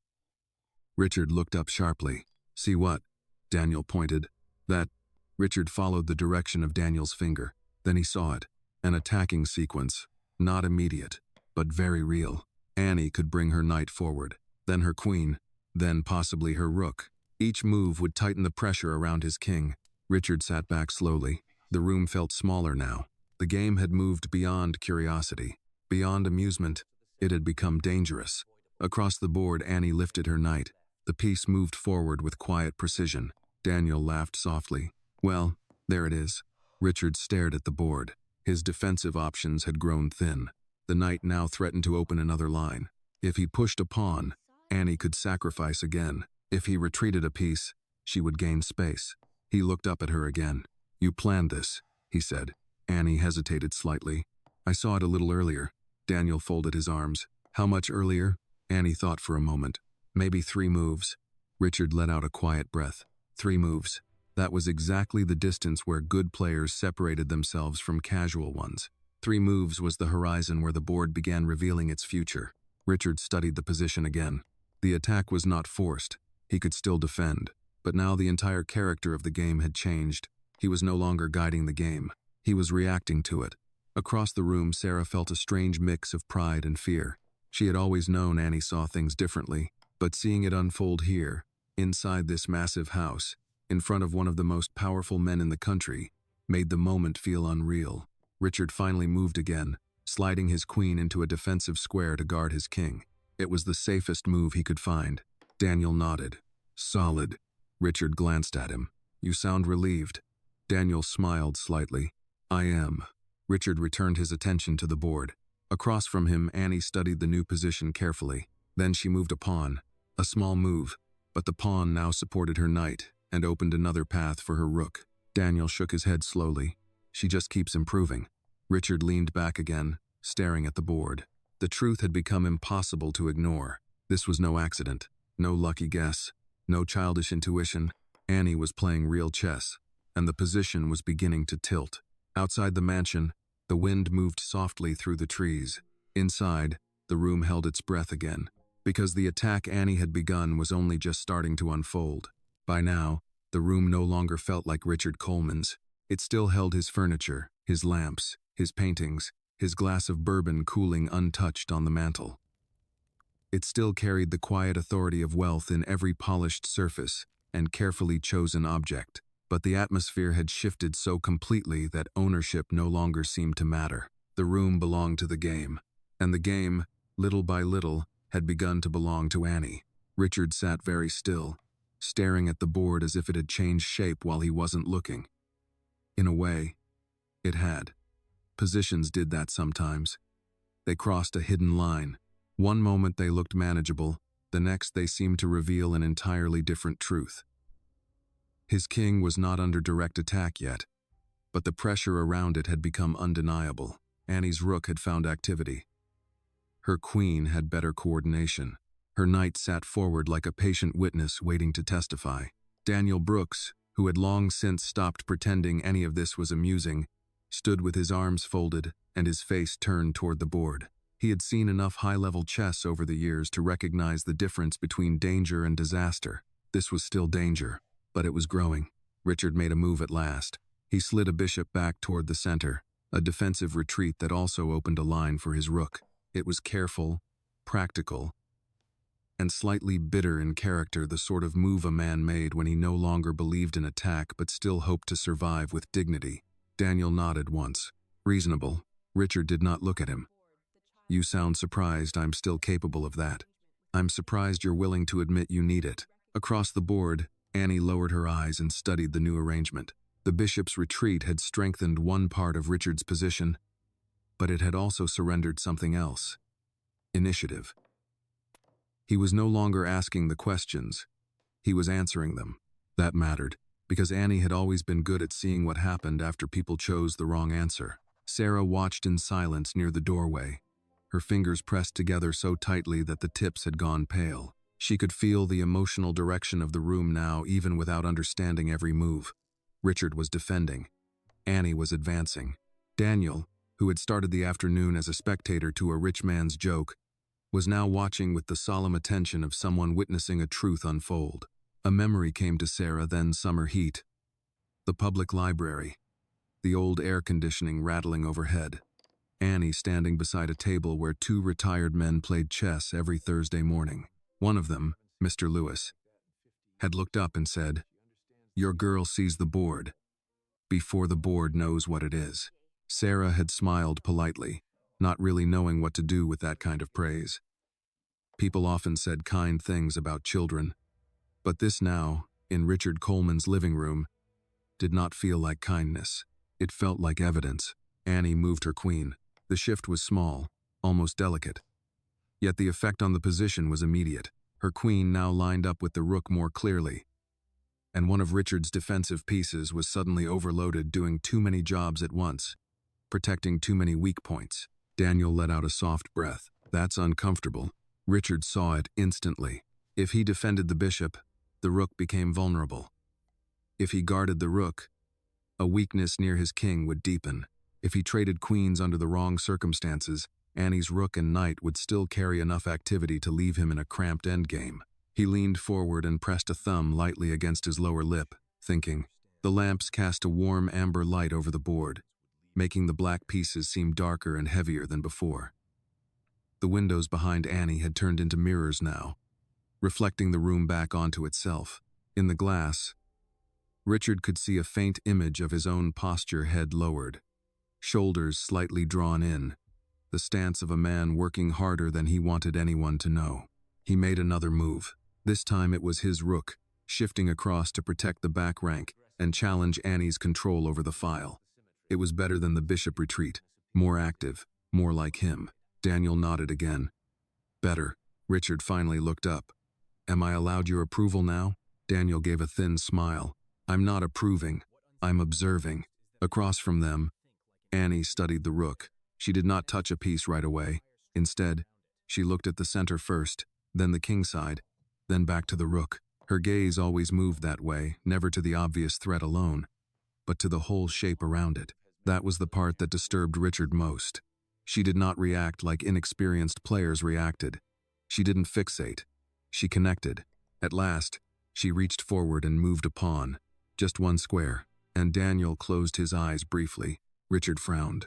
Speaker 1: Richard looked up sharply. "See what?" Daniel pointed. "That." Richard followed the direction of Daniel's finger. Then he saw it. An attacking sequence. Not immediate, but very real. Annie could bring her knight forward, then her queen, then possibly her rook. Each move would tighten the pressure around his king. Richard sat back slowly. The room felt smaller now. The game had moved beyond curiosity, beyond amusement. It had become dangerous. Across the board, Annie lifted her knight. The piece moved forward with quiet precision. Daniel laughed softly. "Well, there it is." Richard stared at the board. His defensive options had grown thin. The knight now threatened to open another line. If he pushed a pawn, Annie could sacrifice again. If he retreated a piece, she would gain space. He looked up at her again. "You planned this," he said. Annie hesitated slightly. "I saw it a little earlier." Daniel folded his arms. "How much earlier?" Annie thought for a moment. "Maybe 3 moves." Richard let out a quiet breath. 3 moves. That was exactly the distance where good players separated themselves from casual ones. 3 moves was the horizon where the board began revealing its future. Richard studied the position again. The attack was not forced. He could still defend. But now the entire character of the game had changed. He was no longer guiding the game. He was reacting to it. Across the room, Sarah felt a strange mix of pride and fear. She had always known Annie saw things differently, but seeing it unfold here, inside this massive house, in front of one of the most powerful men in the country, made the moment feel unreal. Richard finally moved again, sliding his queen into a defensive square to guard his king. It was the safest move he could find. Daniel nodded. "Solid." Richard glanced at him. "You sound relieved." Daniel smiled slightly. "I am." Richard returned his attention to the board. Across from him, Annie studied the new position carefully. Then she moved a pawn. A small move, but the pawn now supported her knight and opened another path for her rook. Daniel shook his head slowly. "She just keeps improving." Richard leaned back again, staring at the board. The truth had become impossible to ignore. This was no accident, no lucky guess, no childish intuition. Annie was playing real chess, and the position was beginning to tilt. Outside the mansion, the wind moved softly through the trees. Inside, the room held its breath again, because the attack Annie had begun was only just starting to unfold. By now, the room no longer felt like Richard Coleman's. It still held his furniture, his lamps, his paintings, his glass of bourbon cooling untouched on the mantel. It still carried the quiet authority of wealth in every polished surface and carefully chosen object, but the atmosphere had shifted so completely that ownership no longer seemed to matter. The room belonged to the game, and the game, little by little, had begun to belong to Annie. Richard sat very still, staring at the board as if it had changed shape while he wasn't looking. In a way, it had. Positions did that sometimes. They crossed a hidden line. One moment they looked manageable, the next they seemed to reveal an entirely different truth. His king was not under direct attack yet, but the pressure around it had become undeniable. Annie's rook had found activity. Her queen had better coordination. Her knight sat forward like a patient witness waiting to testify. Daniel Brooks, who had long since stopped pretending any of this was amusing, stood with his arms folded and his face turned toward the board. He had seen enough high-level chess over the years to recognize the difference between danger and disaster. This was still danger, but it was growing. Richard made a move at last. He slid a bishop back toward the center, a defensive retreat that also opened a line for his rook. It was careful, practical, and slightly bitter in character, the sort of move a man made when he no longer believed in attack but still hoped to survive with dignity. Daniel nodded once. "Reasonable." Richard did not look at him. "You sound surprised I'm still capable of that. I'm surprised you're willing to admit you need it." Across the board, Annie lowered her eyes and studied the new arrangement. The bishop's retreat had strengthened one part of Richard's position, but it had also surrendered something else. Initiative. He was no longer asking the questions. He was answering them. That mattered, because Annie had always been good at seeing what happened after people chose the wrong answer. Sarah watched in silence near the doorway, her fingers pressed together so tightly that the tips had gone pale. She could feel the emotional direction of the room now, even without understanding every move. Richard was defending. Annie was advancing. Daniel, who had started the afternoon as a spectator to a rich man's joke, was now watching with the solemn attention of someone witnessing a truth unfold. A memory came to Sarah, then summer heat. The public library. The old air conditioning rattling overhead. Annie standing beside a table where 2 retired men played chess every Thursday morning. One of them, Mr. Lewis, had looked up and said, "Your girl sees the board before the board knows what it is." Sarah had smiled politely, not really knowing what to do with that kind of praise. People often said kind things about children, but this now, in Richard Coleman's living room, did not feel like kindness. It felt like evidence. Annie moved her queen. The shift was small, almost delicate. Yet the effect on the position was immediate. Her queen now lined up with the rook more clearly, and one of Richard's defensive pieces was suddenly overloaded, doing too many jobs at once, protecting too many weak points. Daniel let out a soft breath. That's uncomfortable. Richard saw it instantly. If he defended the bishop, the rook became vulnerable. If he guarded the rook, a weakness near his king would deepen. If he traded queens under the wrong circumstances, Annie's rook and knight would still carry enough activity to leave him in a cramped endgame. He leaned forward and pressed a thumb lightly against his lower lip, thinking. The lamps cast a warm amber light over the board, making the black pieces seem darker and heavier than before. The windows behind Annie had turned into mirrors now, reflecting the room back onto itself. In the glass, Richard could see a faint image of his own posture, head lowered, shoulders slightly drawn in, the stance of a man working harder than he wanted anyone to know. He made another move. This time it was his rook, shifting across to protect the back rank and challenge Annie's control over the file. It was better than the bishop retreat, more active, more like him. Daniel nodded again. Better. Richard finally looked up. Am I allowed your approval now? Daniel gave a thin smile. I'm not approving. I'm observing. Across from them, Annie studied the rook. She did not touch a piece right away. Instead, she looked at the center first, then the king side, then back to the rook. Her gaze always moved that way, never to the obvious threat alone, but to the whole shape around it. That was the part that disturbed Richard most. She did not react like inexperienced players reacted. She didn't fixate. She connected. At last, she reached forward and moved a pawn, just one square, and Daniel closed his eyes briefly. Richard frowned.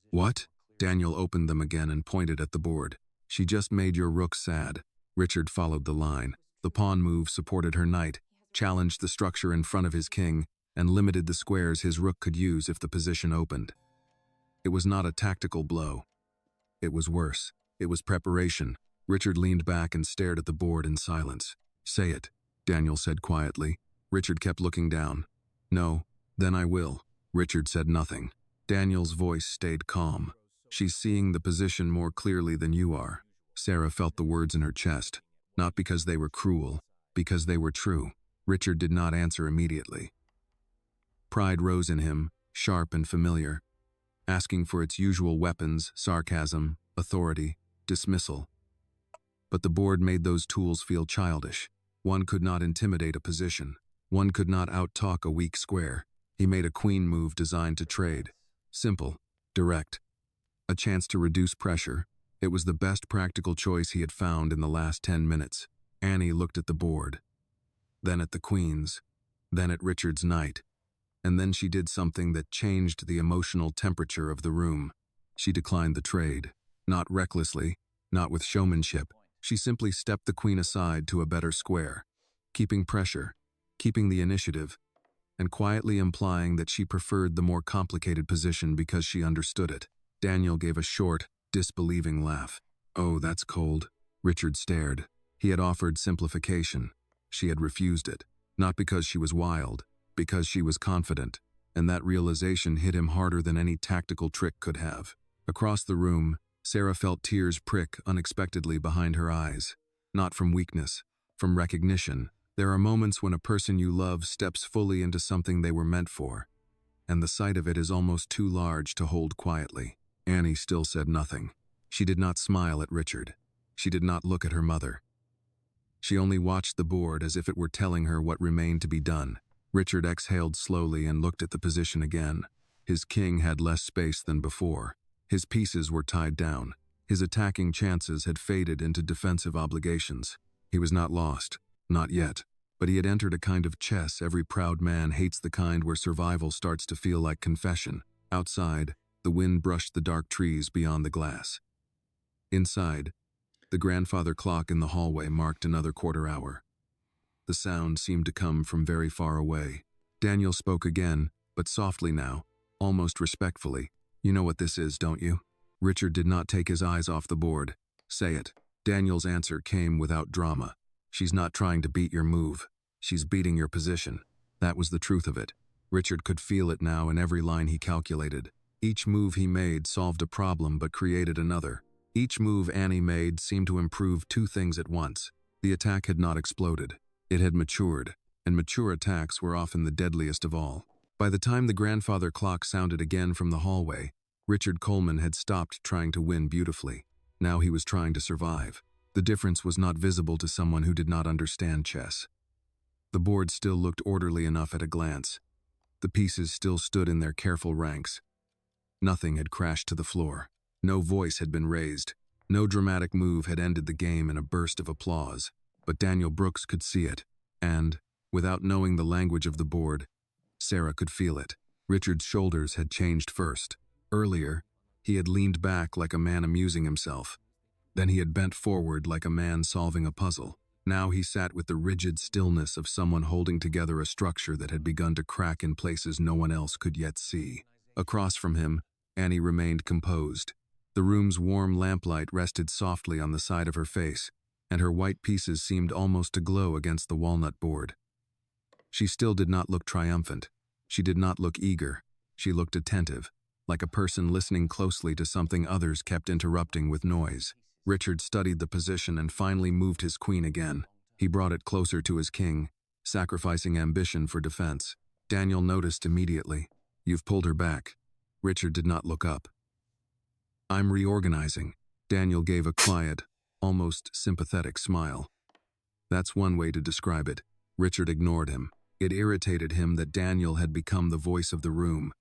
Speaker 1: What? Daniel opened them again and pointed at the board. She just made your rook sad. Richard followed the line. The pawn move supported her knight, challenged the structure in front of his king, and limited the squares his rook could use if the position opened. It was not a tactical blow. It was worse. It was preparation. Richard leaned back and stared at the board in silence. Say it, Daniel said quietly. Richard kept looking down. No, then I will. Richard said nothing. Daniel's voice stayed calm. She's seeing the position more clearly than you are. Sarah felt the words in her chest, not because they were cruel, because they were true. Richard did not answer immediately. Pride rose in him, sharp and familiar, asking for its usual weapons, sarcasm, authority, dismissal. But the board made those tools feel childish. One could not intimidate a position. One could not out-talk a weak square. He made a queen move designed to trade. Simple, direct. A chance to reduce pressure. It was the best practical choice he had found in the last 10 minutes. Annie looked at the board, then at the queens, then at Richard's knight. And then she did something that changed the emotional temperature of the room. She declined the trade. Not recklessly, not with showmanship. She simply stepped the queen aside to a better square, keeping pressure, keeping the initiative, and quietly implying that she preferred the more complicated position because she understood it. Daniel gave a short, disbelieving laugh. Oh, that's cold. Richard stared. He had offered simplification. She had refused it, not because she was wild, because she was confident, and that realization hit him harder than any tactical trick could have. Across the room, Sarah felt tears prick unexpectedly behind her eyes. Not from weakness, from recognition. There are moments when a person you love steps fully into something they were meant for, and the sight of it is almost too large to hold quietly. Annie still said nothing. She did not smile at Richard. She did not look at her mother. She only watched the board as if it were telling her what remained to be done. Richard exhaled slowly and looked at the position again. His king had less space than before. His pieces were tied down. His attacking chances had faded into defensive obligations. He was not lost. Not yet. But he had entered a kind of chess every proud man hates, the kind where survival starts to feel like confession. Outside, the wind brushed the dark trees beyond the glass. Inside, the grandfather clock in the hallway marked another quarter hour. The sound seemed to come from very far away. Daniel spoke again, but softly now, almost respectfully. You know what this is, don't you? Richard did not take his eyes off the board. Say it. Daniel's answer came without drama. She's not trying to beat your move. She's beating your position. That was the truth of it. Richard could feel it now in every line he calculated. Each move he made solved a problem but created another. Each move Annie made seemed to improve two things at once. The attack had not exploded. It had matured, and mature attacks were often the deadliest of all. By the time the grandfather clock sounded again from the hallway, Richard Coleman had stopped trying to win beautifully. Now he was trying to survive. The difference was not visible to someone who did not understand chess. The board still looked orderly enough at a glance. The pieces still stood in their careful ranks. Nothing had crashed to the floor. No voice had been raised. No dramatic move had ended the game in a burst of applause. But Daniel Brooks could see it, and, without knowing the language of the board, Sarah could feel it. Richard's shoulders had changed first. Earlier, he had leaned back like a man amusing himself. Then he had bent forward like a man solving a puzzle. Now he sat with the rigid stillness of someone holding together a structure that had begun to crack in places no one else could yet see. Across from him, Annie remained composed. The room's warm lamplight rested softly on the side of her face, and her white pieces seemed almost to glow against the walnut board. She still did not look triumphant. She did not look eager. She looked attentive, like a person listening closely to something others kept interrupting with noise. Richard studied the position and finally moved his queen again. He brought it closer to his king, sacrificing ambition for defense. Daniel noticed immediately. "You've pulled her back." Richard did not look up. "I'm reorganizing." Daniel gave a quiet, almost sympathetic smile. That's one way to describe it. Richard ignored him. It irritated him that Daniel had become the voice of the room,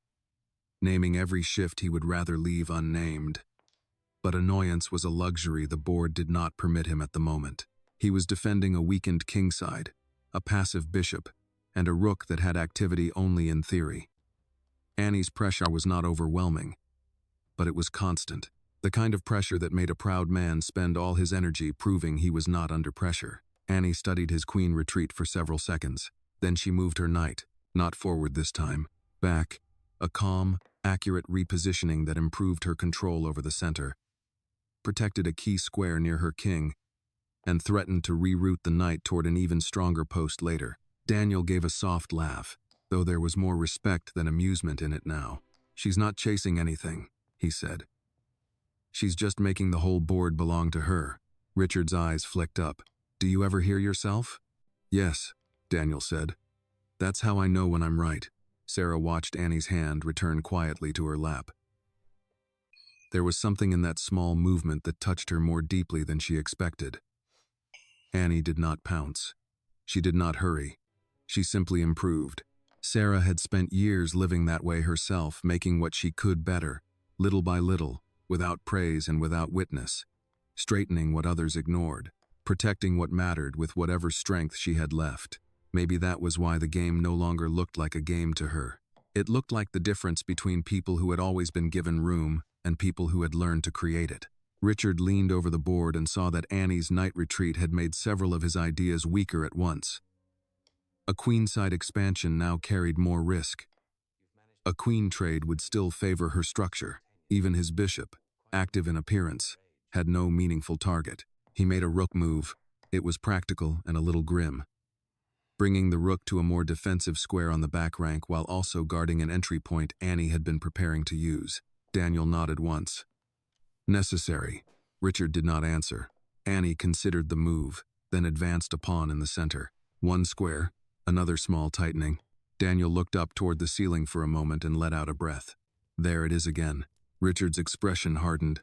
Speaker 1: naming every shift he would rather leave unnamed. But annoyance was a luxury the board did not permit him at the moment. He was defending a weakened kingside, a passive bishop, and a rook that had activity only in theory. Annie's pressure was not overwhelming, but it was constant. The kind of pressure that made a proud man spend all his energy proving he was not under pressure. Annie studied his queen retreat for several seconds. Then she moved her knight, not forward this time, back, a calm, accurate repositioning that improved her control over the center, protected a key square near her king, and threatened to reroute the knight toward an even stronger post later. Daniel gave a soft laugh, though there was more respect than amusement in it now. "She's not chasing anything," he said. "She's just making the whole board belong to her." Richard's eyes flicked up. "Do you ever hear yourself?" "Yes," Daniel said. "That's how I know when I'm right." Sarah watched Annie's hand return quietly to her lap. There was something in that small movement that touched her more deeply than she expected. Annie did not pounce. She did not hurry. She simply improved. Sarah had spent years living that way herself, making what she could better, little by little, without praise and without witness, straightening what others ignored, protecting what mattered with whatever strength she had left. Maybe that was why the game no longer looked like a game to her. It looked like the difference between people who had always been given room and people who had learned to create it. Richard leaned over the board and saw that Annie's night retreat had made several of his ideas weaker at once. A queenside expansion now carried more risk. A queen trade would still favor her structure. Even his bishop, active in appearance, had no meaningful target. He made a rook move. It was practical and a little grim, bringing the rook to a more defensive square on the back rank while also guarding an entry point Annie had been preparing to use. Daniel nodded once. "Necessary." Richard did not answer. Annie considered the move, then advanced a pawn in the center. One square, another small tightening. Daniel looked up toward the ceiling for a moment and let out a breath. There it is again. Richard's expression hardened.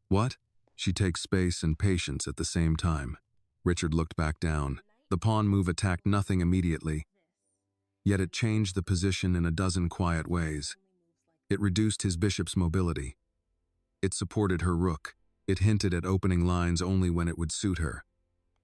Speaker 1: "What?" "She takes space and patience at the same time." Richard looked back down. The pawn move attacked nothing immediately, yet it changed the position in a dozen quiet ways. It reduced his bishop's mobility. It supported her rook. It hinted at opening lines only when it would suit her.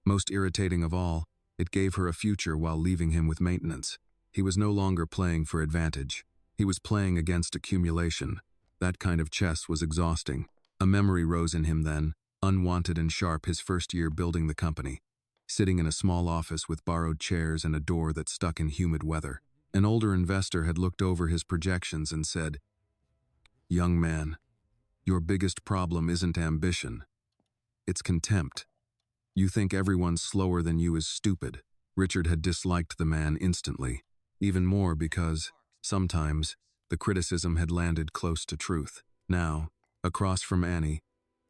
Speaker 1: Most irritating of all, it gave her a future while leaving him with maintenance. He was no longer playing for advantage. He was playing against accumulation. That kind of chess was exhausting. A memory rose in him then, unwanted and sharp, his first year building the company. Sitting in a small office with borrowed chairs and a door that stuck in humid weather. An older investor had looked over his projections and said, "Young man, your biggest problem isn't ambition. It's contempt. You think everyone slower than you is stupid." Richard had disliked the man instantly, even more because, sometimes, the criticism had landed close to truth. Now, across from Annie,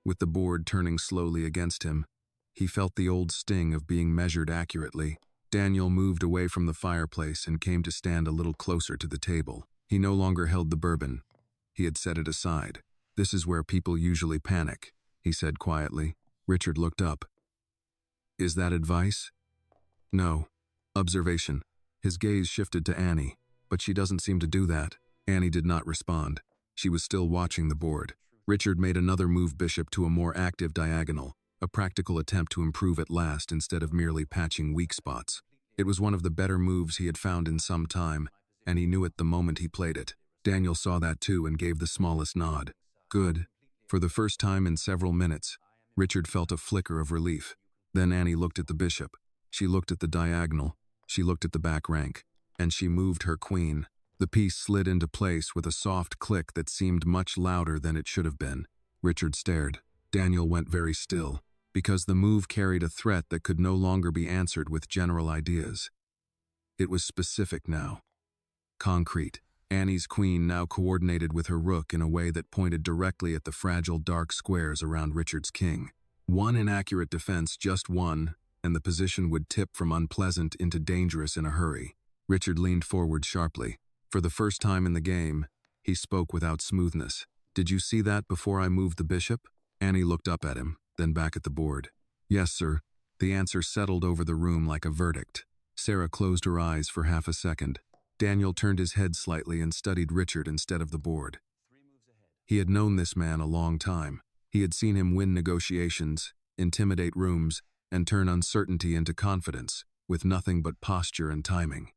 Speaker 1: With the board turning slowly against him, he felt the old sting of being measured accurately. Daniel moved away from the fireplace and came to stand a little closer to the table. He no longer held the bourbon. He had set it aside. "This is where people usually panic," he said quietly. Richard looked up. "Is that advice?" "No. Observation." His gaze shifted to Annie, but she doesn't seem to do that. Annie did not respond. She was still watching the board. Richard made another move bishop to a more active diagonal, a practical attempt to improve at last instead of merely patching weak spots. It was one of the better moves he had found in some time, and he knew it the moment he played it. Daniel saw that too and gave the smallest nod. Good. For the first time in several minutes, Richard felt a flicker of relief. Then Annie looked at the bishop. She looked at the diagonal. She looked at the back rank. And she moved her queen. The piece slid into place with a soft click that seemed much louder than it should have been. Richard stared. Daniel went very still, because the move carried a threat that could no longer be answered with general ideas. It was specific now. Concrete. Annie's queen now coordinated with her rook in a way that pointed directly at the fragile dark squares around Richard's king. One inaccurate defense, just one, and the position would tip from unpleasant into dangerous in a hurry. Richard leaned forward sharply. For the first time in the game, he spoke without smoothness. "Did you see that before I moved the bishop?" Annie looked up at him, then back at the board. "Yes, sir." The answer settled over the room like a verdict. Sarah closed her eyes for half a second. Daniel turned his head slightly and studied Richard instead of the board. He had known this man a long time. He had seen him win negotiations, intimidate rooms, and turn uncertainty into confidence, with nothing but posture and timing.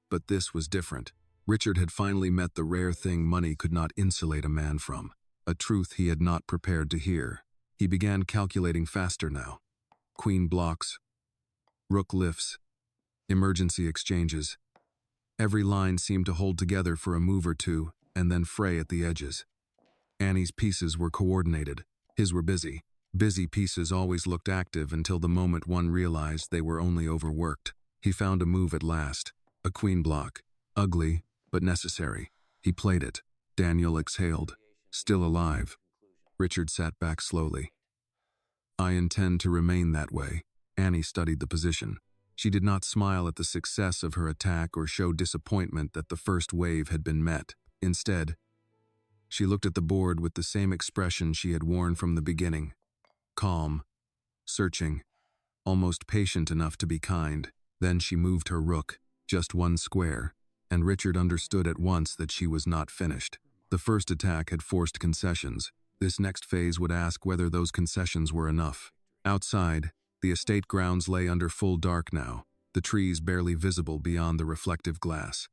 Speaker 1: But this was different. Richard had finally met the rare thing money could not insulate a man from, a truth he had not prepared to hear. He began calculating faster now. Queen blocks, rook lifts, emergency exchanges. Every line seemed to hold together for a move or two, and then fray at the edges. Annie's pieces were coordinated. His were busy. Busy pieces always looked active until the moment one realized they were only overworked. He found a move at last. A queen block. Ugly, but necessary. He played it. Daniel exhaled. Still alive. Richard sat back slowly. "I intend to remain that way." Annie studied the position. She did not smile at the success of her attack or show disappointment that the first wave had been met. Instead, she looked at the board with the same expression she had worn from the beginning. Calm, searching, almost patient enough to be kind. Then she moved her rook, just one square, and Richard understood at once that she was not finished. The first attack had forced concessions. This next phase would ask whether those concessions were enough. Outside, the estate grounds lay under full dark now, the trees barely visible beyond the reflective glass.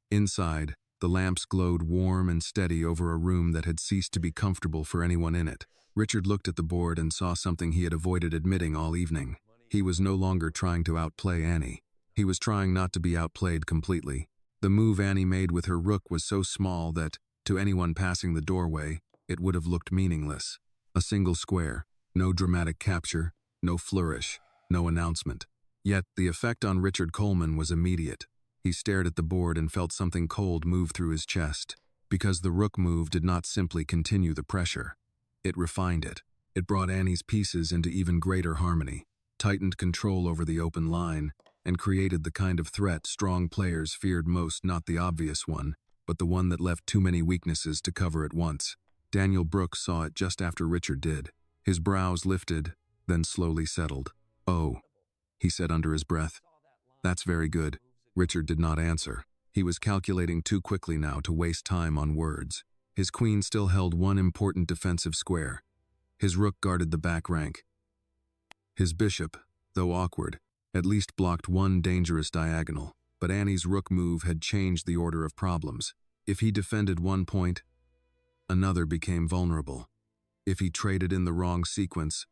Speaker 1: Inside, the lamps glowed warm and steady over a room that had ceased to be comfortable for anyone in it. Richard looked at the board and saw something he had avoided admitting all evening. He was no longer trying to outplay Annie. He was trying not to be outplayed completely. The move Annie made with her rook was so small that, to anyone passing the doorway, it would have looked meaningless. A single square, no dramatic capture, no flourish, no announcement. Yet the effect on Richard Coleman was immediate. He stared at the board and felt something cold move through his chest, because the rook move did not simply continue the pressure. It refined it. It brought Annie's pieces into even greater harmony, tightened control over the open line, and created the kind of threat strong players feared most, not the obvious one, but the one that left too many weaknesses to cover at once. Daniel Brooks saw it just after Richard did. His brows lifted, then slowly settled. "Oh," he said under his breath. "That's very good." Richard did not answer. He was calculating too quickly now to waste time on words. His queen still held one important defensive square. His rook guarded the back rank. His bishop, though awkward, at least blocked one dangerous diagonal, but Annie's rook move had changed the order of problems. If he defended one point, another became vulnerable. If he traded in the wrong sequence,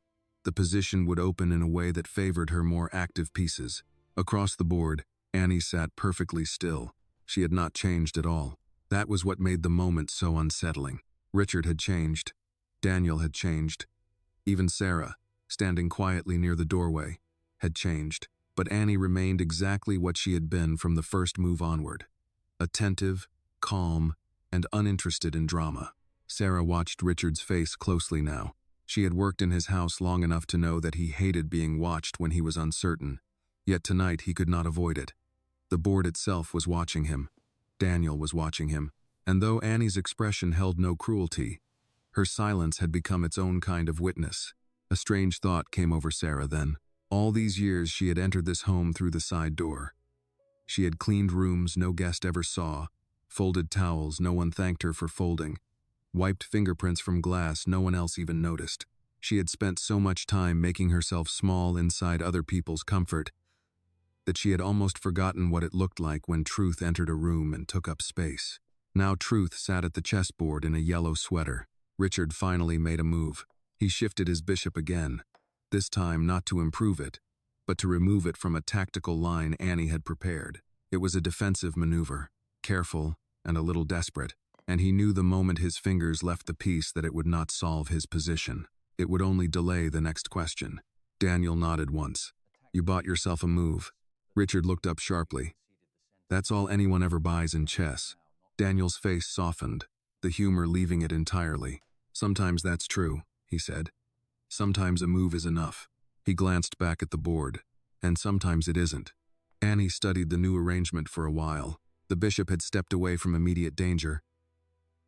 Speaker 1: the position would open in a way that favored her more active pieces. Across the board, Annie sat perfectly still. She had not changed at all. That was what made the moment so unsettling. Richard had changed. Daniel had changed. Even Sarah, standing quietly near the doorway, had changed. But Annie remained exactly what she had been from the first move onward. Attentive, calm, and uninterested in drama. Sarah watched Richard's face closely now. She had worked in his house long enough to know that he hated being watched when he was uncertain, yet tonight he could not avoid it. The board itself was watching him. Daniel was watching him, and though Annie's expression held no cruelty, her silence had become its own kind of witness. A strange thought came over Sarah then. All these years she had entered this home through the side door. She had cleaned rooms no guest ever saw, folded towels no one thanked her for folding, wiped fingerprints from glass no one else even noticed. She had spent so much time making herself small inside other people's comfort that she had almost forgotten what it looked like when Truth entered a room and took up space. Now Truth sat at the chessboard in a yellow sweater. Richard finally made a move. He shifted his bishop again, this time not to improve it, but to remove it from a tactical line Annie had prepared. It was a defensive maneuver, careful and a little desperate, and he knew the moment his fingers left the piece that it would not solve his position. It would only delay the next question. Daniel nodded once. "You bought yourself a move." Richard looked up sharply. "That's all anyone ever buys in chess." Daniel's face softened, the humor leaving it entirely. "Sometimes that's true," he said. "Sometimes a move is enough." He glanced back at the board. "And sometimes it isn't." Annie studied the new arrangement for a while. The bishop had stepped away from immediate danger,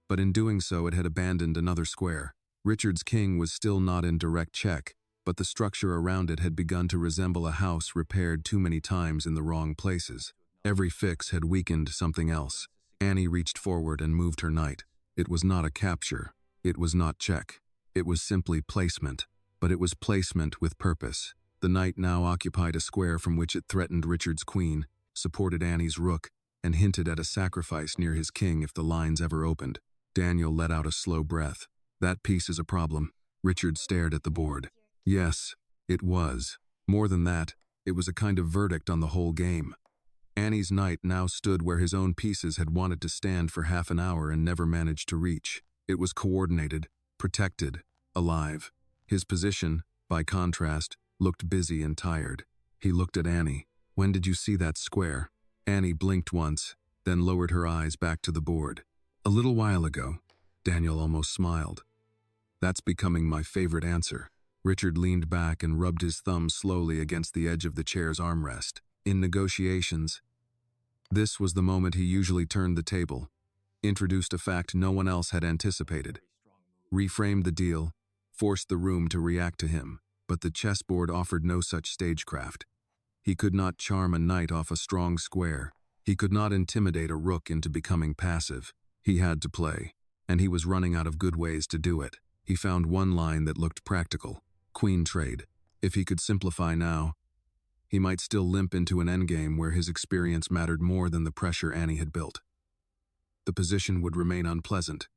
Speaker 1: but in doing so it had abandoned another square. Richard's king was still not in direct check, but the structure around it had begun to resemble a house repaired too many times in the wrong places. Every fix had weakened something else. Annie reached forward and moved her knight. It was not a capture. It was not check. It was simply placement. But it was placement with purpose. The knight now occupied a square from which it threatened Richard's queen, supported Annie's rook, and hinted at a sacrifice near his king if the lines ever opened. Daniel let out a slow breath. "That piece is a problem." Richard stared at the board. Yes, it was. More than that, it was a kind of verdict on the whole game. Annie's knight now stood where his own pieces had wanted to stand for half an hour and never managed to reach. It was coordinated, protected, alive. His position, by contrast, looked busy and tired. He looked at Annie. "When did you see that square?" Annie blinked once, then lowered her eyes back to the board. "A little while ago." Daniel almost smiled. "That's becoming my favorite answer." Richard leaned back and rubbed his thumb slowly against the edge of the chair's armrest. In negotiations, this was the moment he usually turned the table, introduced a fact no one else had anticipated, reframed the deal, forced the room to react to him. But the chessboard offered no such stagecraft. He could not charm a knight off a strong square. He could not intimidate a rook into becoming passive. He had to play, and he was running out of good ways to do it. He found one line that looked practical: queen trade. If he could simplify now, he might still limp into an endgame where his experience mattered more than the pressure Annie had built. The position would remain unpleasant,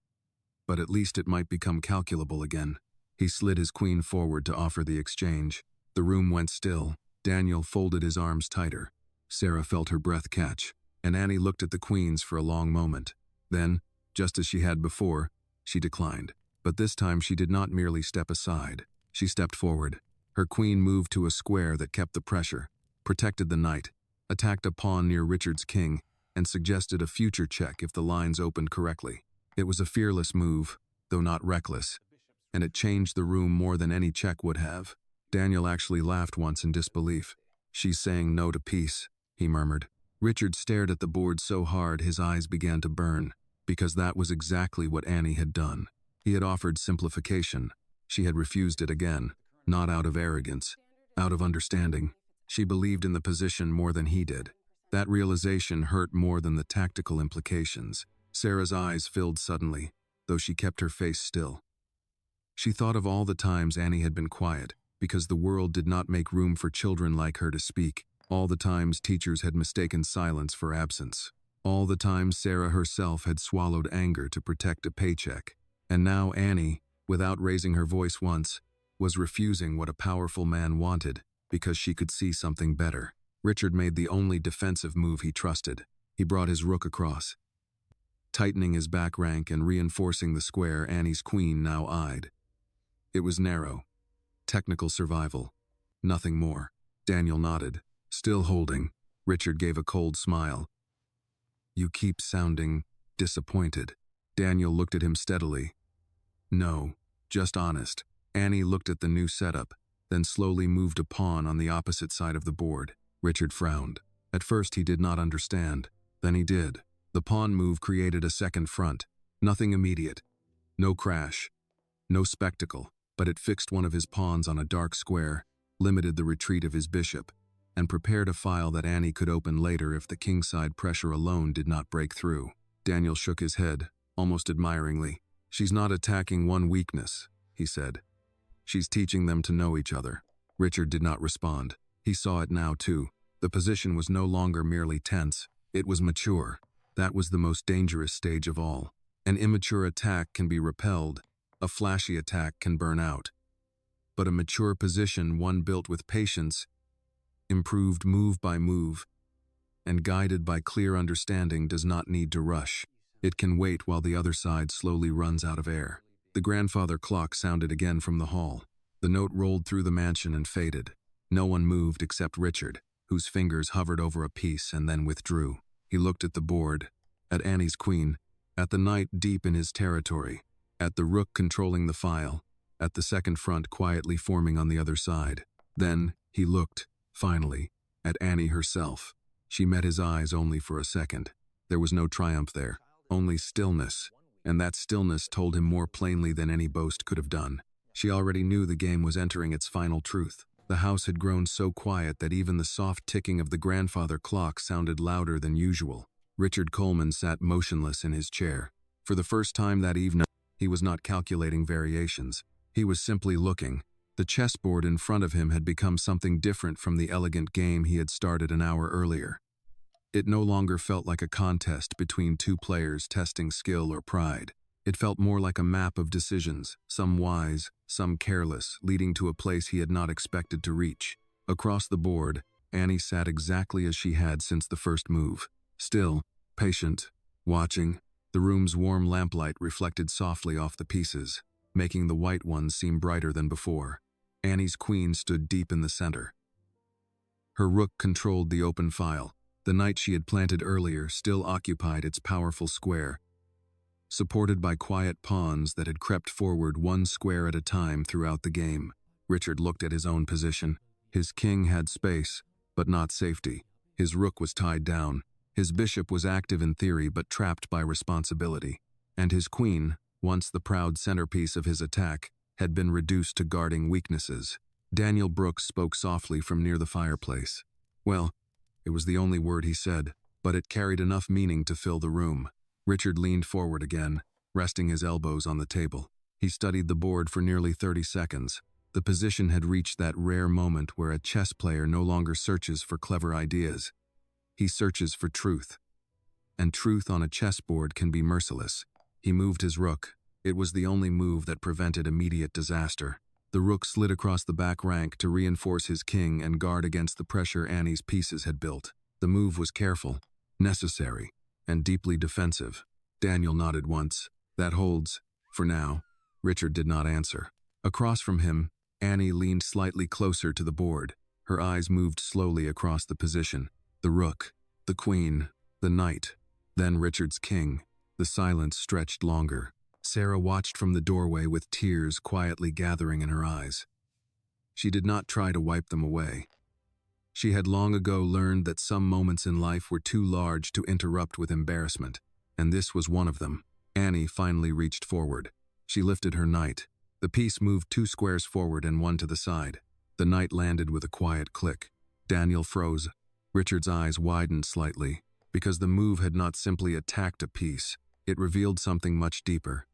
Speaker 1: but at least it might become calculable again. He slid his queen forward to offer the exchange. The room went still. Daniel folded his arms tighter. Sarah felt her breath catch, and Annie looked at the queens for a long moment. Then, just as she had before, she declined. But this time she did not merely step aside. She stepped forward. Her queen moved to a square that kept the pressure, protected the knight, attacked a pawn near Richard's king, and suggested a future check if the lines opened correctly. It was a fearless move, though not reckless, and it changed the room more than any check would have. Daniel actually laughed once in disbelief. "She's saying no to peace," he murmured. Richard stared at the board so hard his eyes began to burn, because that was exactly what Annie had done. He had offered simplification. She had refused it again, not out of arrogance, out of understanding. She believed in the position more than he did. That realization hurt more than the tactical implications. Sarah's eyes filled suddenly, though she kept her face still. She thought of all the times Annie had been quiet, because the world did not make room for children like her to speak. All the times teachers had mistaken silence for absence. All the times Sarah herself had swallowed anger to protect a paycheck. And now Annie, without raising her voice once, was refusing what a powerful man wanted because she could see something better. Richard made the only defensive move he trusted. He brought his rook across, tightening his back rank and reinforcing the square Annie's queen now eyed. It was narrow. Technical survival. Nothing more. Daniel nodded. Still holding. Richard gave a cold smile. "You keep sounding disappointed." Daniel looked at him steadily. "No, just honest." Annie looked at the new setup, then slowly moved a pawn on the opposite side of the board. Richard frowned. At first he did not understand. Then he did. The pawn move created a second front. Nothing immediate. No crash. No spectacle. But it fixed one of his pawns on a dark square, limited the retreat of his bishop, and prepared a file that Annie could open later if the kingside pressure alone did not break through. Daniel shook his head, almost admiringly. "She's not attacking one weakness," he said. "She's teaching them to know each other." Richard did not respond. He saw it now, too. The position was no longer merely tense. It was mature. That was the most dangerous stage of all. An immature attack can be repelled. A flashy attack can burn out. But a mature position, one built with patience, improved move by move, and guided by clear understanding, does not need to rush. It can wait while the other side slowly runs out of air. The grandfather clock sounded again from the hall. The note rolled through the mansion and faded. No one moved except Richard, whose fingers hovered over a piece and then withdrew. He looked at the board, at Annie's queen, at the knight deep in his territory, at the rook controlling the file, at the second front quietly forming on the other side. Then he looked, finally, at Annie herself. She met his eyes only for a second. There was no triumph there, only stillness, and that stillness told him more plainly than any boast could have done. She already knew the game was entering its final truth. The house had grown so quiet that even the soft ticking of the grandfather clock sounded louder than usual. Richard Coleman sat motionless in his chair. For the first time that evening, he was not calculating variations. He was simply looking. The chessboard in front of him had become something different from the elegant game he had started an hour earlier. It no longer felt like a contest between two players testing skill or pride. It felt more like a map of decisions, some wise, some careless, leading to a place he had not expected to reach. Across the board, Annie sat exactly as she had since the first move. Still, patient, watching. The room's warm lamplight reflected softly off the pieces, making the white ones seem brighter than before. Annie's queen stood deep in the center. Her rook controlled the open file. The knight she had planted earlier still occupied its powerful square, supported by quiet pawns that had crept forward one square at a time throughout the game. Richard looked at his own position. His king had space, but not safety. His rook was tied down. His bishop was active in theory but trapped by responsibility. And his queen, once the proud centerpiece of his attack, had been reduced to guarding weaknesses. Daniel Brooks spoke softly from near the fireplace. Well, it was the only word he said, but it carried enough meaning to fill the room. Richard leaned forward again, resting his elbows on the table. He studied the board for nearly 30 seconds. The position had reached that rare moment where a chess player no longer searches for clever ideas. He searches for truth. And truth on a chessboard can be merciless. He moved his rook. It was the only move that prevented immediate disaster. The rook slid across the back rank to reinforce his king and guard against the pressure Annie's pieces had built. The move was careful, necessary, and deeply defensive. Daniel nodded once. That holds, for now. Richard did not answer. Across from him, Annie leaned slightly closer to the board. Her eyes moved slowly across the position. The rook, the queen, the knight, then Richard's king. The silence stretched longer. Sarah watched from the doorway with tears quietly gathering in her eyes. She did not try to wipe them away. She had long ago learned that some moments in life were too large to interrupt with embarrassment, and this was one of them. Annie finally reached forward. She lifted her knight. The piece moved 2 squares forward and 1 to the side. The knight landed with a quiet click. Daniel froze. Richard's eyes widened slightly, because the move had not simply attacked a piece. It revealed something much deeper.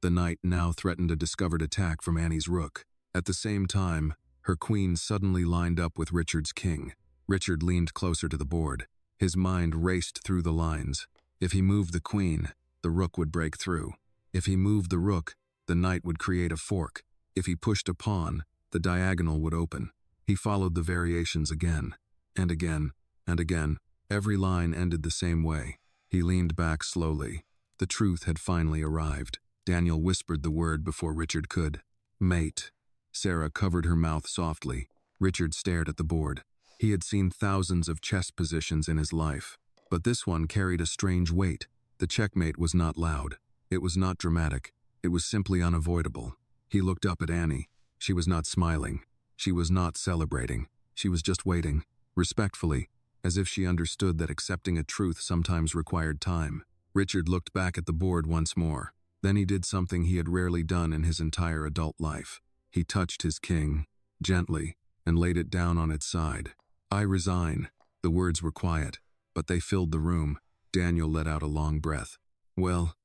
Speaker 1: The knight now threatened a discovered attack from Annie's rook. At the same time, her queen suddenly lined up with Richard's king. Richard leaned closer to the board. His mind raced through the lines. If he moved the queen, the rook would break through. If he moved the rook, the knight would create a fork. If he pushed a pawn, the diagonal would open. He followed the variations again, and again, and again. Every line ended the same way. He leaned back slowly. The truth had finally arrived. Daniel whispered the word before Richard could. Mate. Sarah covered her mouth softly. Richard stared at the board. He had seen thousands of chess positions in his life, but this one carried a strange weight. The checkmate was not loud. It was not dramatic. It was simply unavoidable. He looked up at Annie. She was not smiling. She was not celebrating. She was just waiting, respectfully, as if she understood that accepting a truth sometimes required time. Richard looked back at the board once more. Then he did something he had rarely done in his entire adult life. He touched his king, gently, and laid it down on its side. "I resign." The words were quiet, but they filled the room. Daniel let out a long breath. "Well,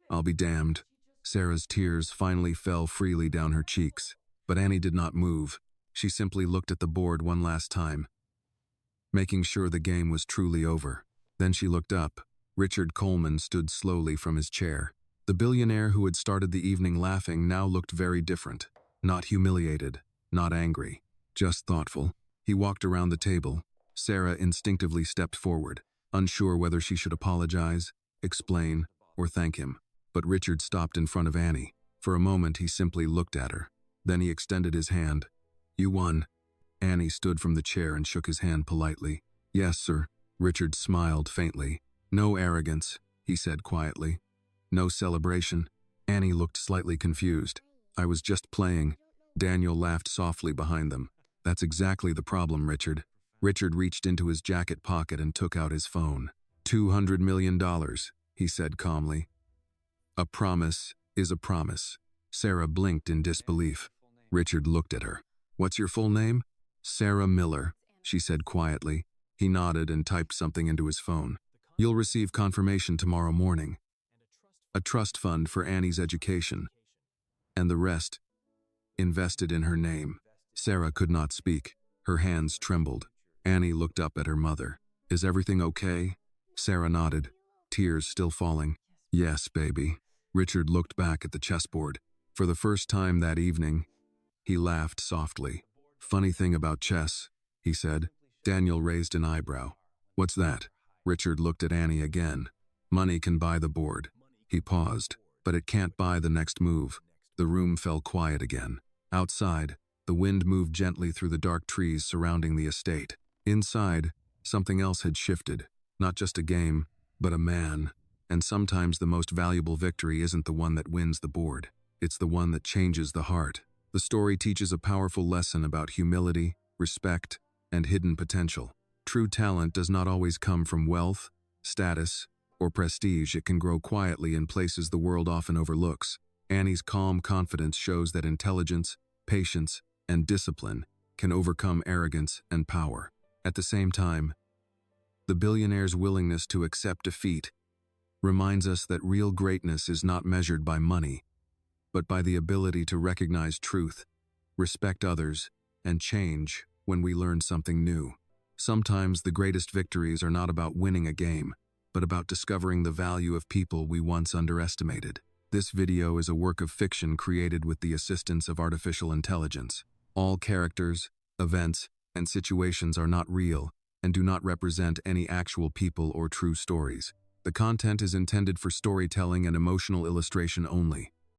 Speaker 1: I'll be damned." Sarah's tears finally fell freely down her cheeks, but Annie did not move. She simply looked at the board one last time, making sure the game was truly over. Then she looked up. Richard Coleman stood slowly from his chair. The billionaire who had started the evening laughing now looked very different. Not humiliated, not angry, just thoughtful. He walked around the table. Sarah instinctively stepped forward, unsure whether she should apologize, explain, or thank him. But Richard stopped in front of Annie. For a moment he simply looked at her. Then he extended his hand. "You won." Annie stood from the chair and shook his hand politely. "Yes, sir." Richard smiled faintly. "No arrogance," he said quietly. "No celebration." Annie looked slightly confused. "I was just playing." Daniel laughed softly behind them. "That's exactly the problem, Richard." Richard reached into his jacket pocket and took out his phone. $200 million, he said calmly. "A promise is a promise." Sarah blinked in disbelief. Richard looked at her. "What's your full name?" "Sarah Miller," she said quietly. He nodded and typed something into his phone. "You'll receive confirmation tomorrow morning. A trust fund for Annie's education. And the rest invested in her name." Sarah could not speak. Her hands trembled. Annie looked up at her mother. "Is everything okay?" Sarah nodded, tears still falling. "Yes, baby." Richard looked back at the chessboard. For the first time that evening, he laughed softly. "Funny thing about chess," he said. Daniel raised an eyebrow. "What's that?" Richard looked at Annie again. "Money can buy the board." He paused, "but it can't buy the next move." The room fell quiet again. Outside, the wind moved gently through the dark trees surrounding the estate. Inside, something else had shifted. Not just a game, but a man. And sometimes the most valuable victory isn't the one that wins the board. It's the one that changes the heart. The story teaches a powerful lesson about humility, respect, and hidden potential. True talent does not always come from wealth, status, or prestige. It can grow quietly in places the world often overlooks. Annie's calm confidence shows that intelligence, patience, and discipline can overcome arrogance and power. At the same time, the billionaire's willingness to accept defeat reminds us that real greatness is not measured by money, but by the ability to recognize truth, respect others, and change when we learn something new. Sometimes the greatest victories are not about winning a game, but about discovering the value of people we once underestimated. This video is a work of fiction created with the assistance of artificial intelligence. All characters, events, and situations are not real and do not represent any actual people or true stories. The content is intended for storytelling and emotional illustration only.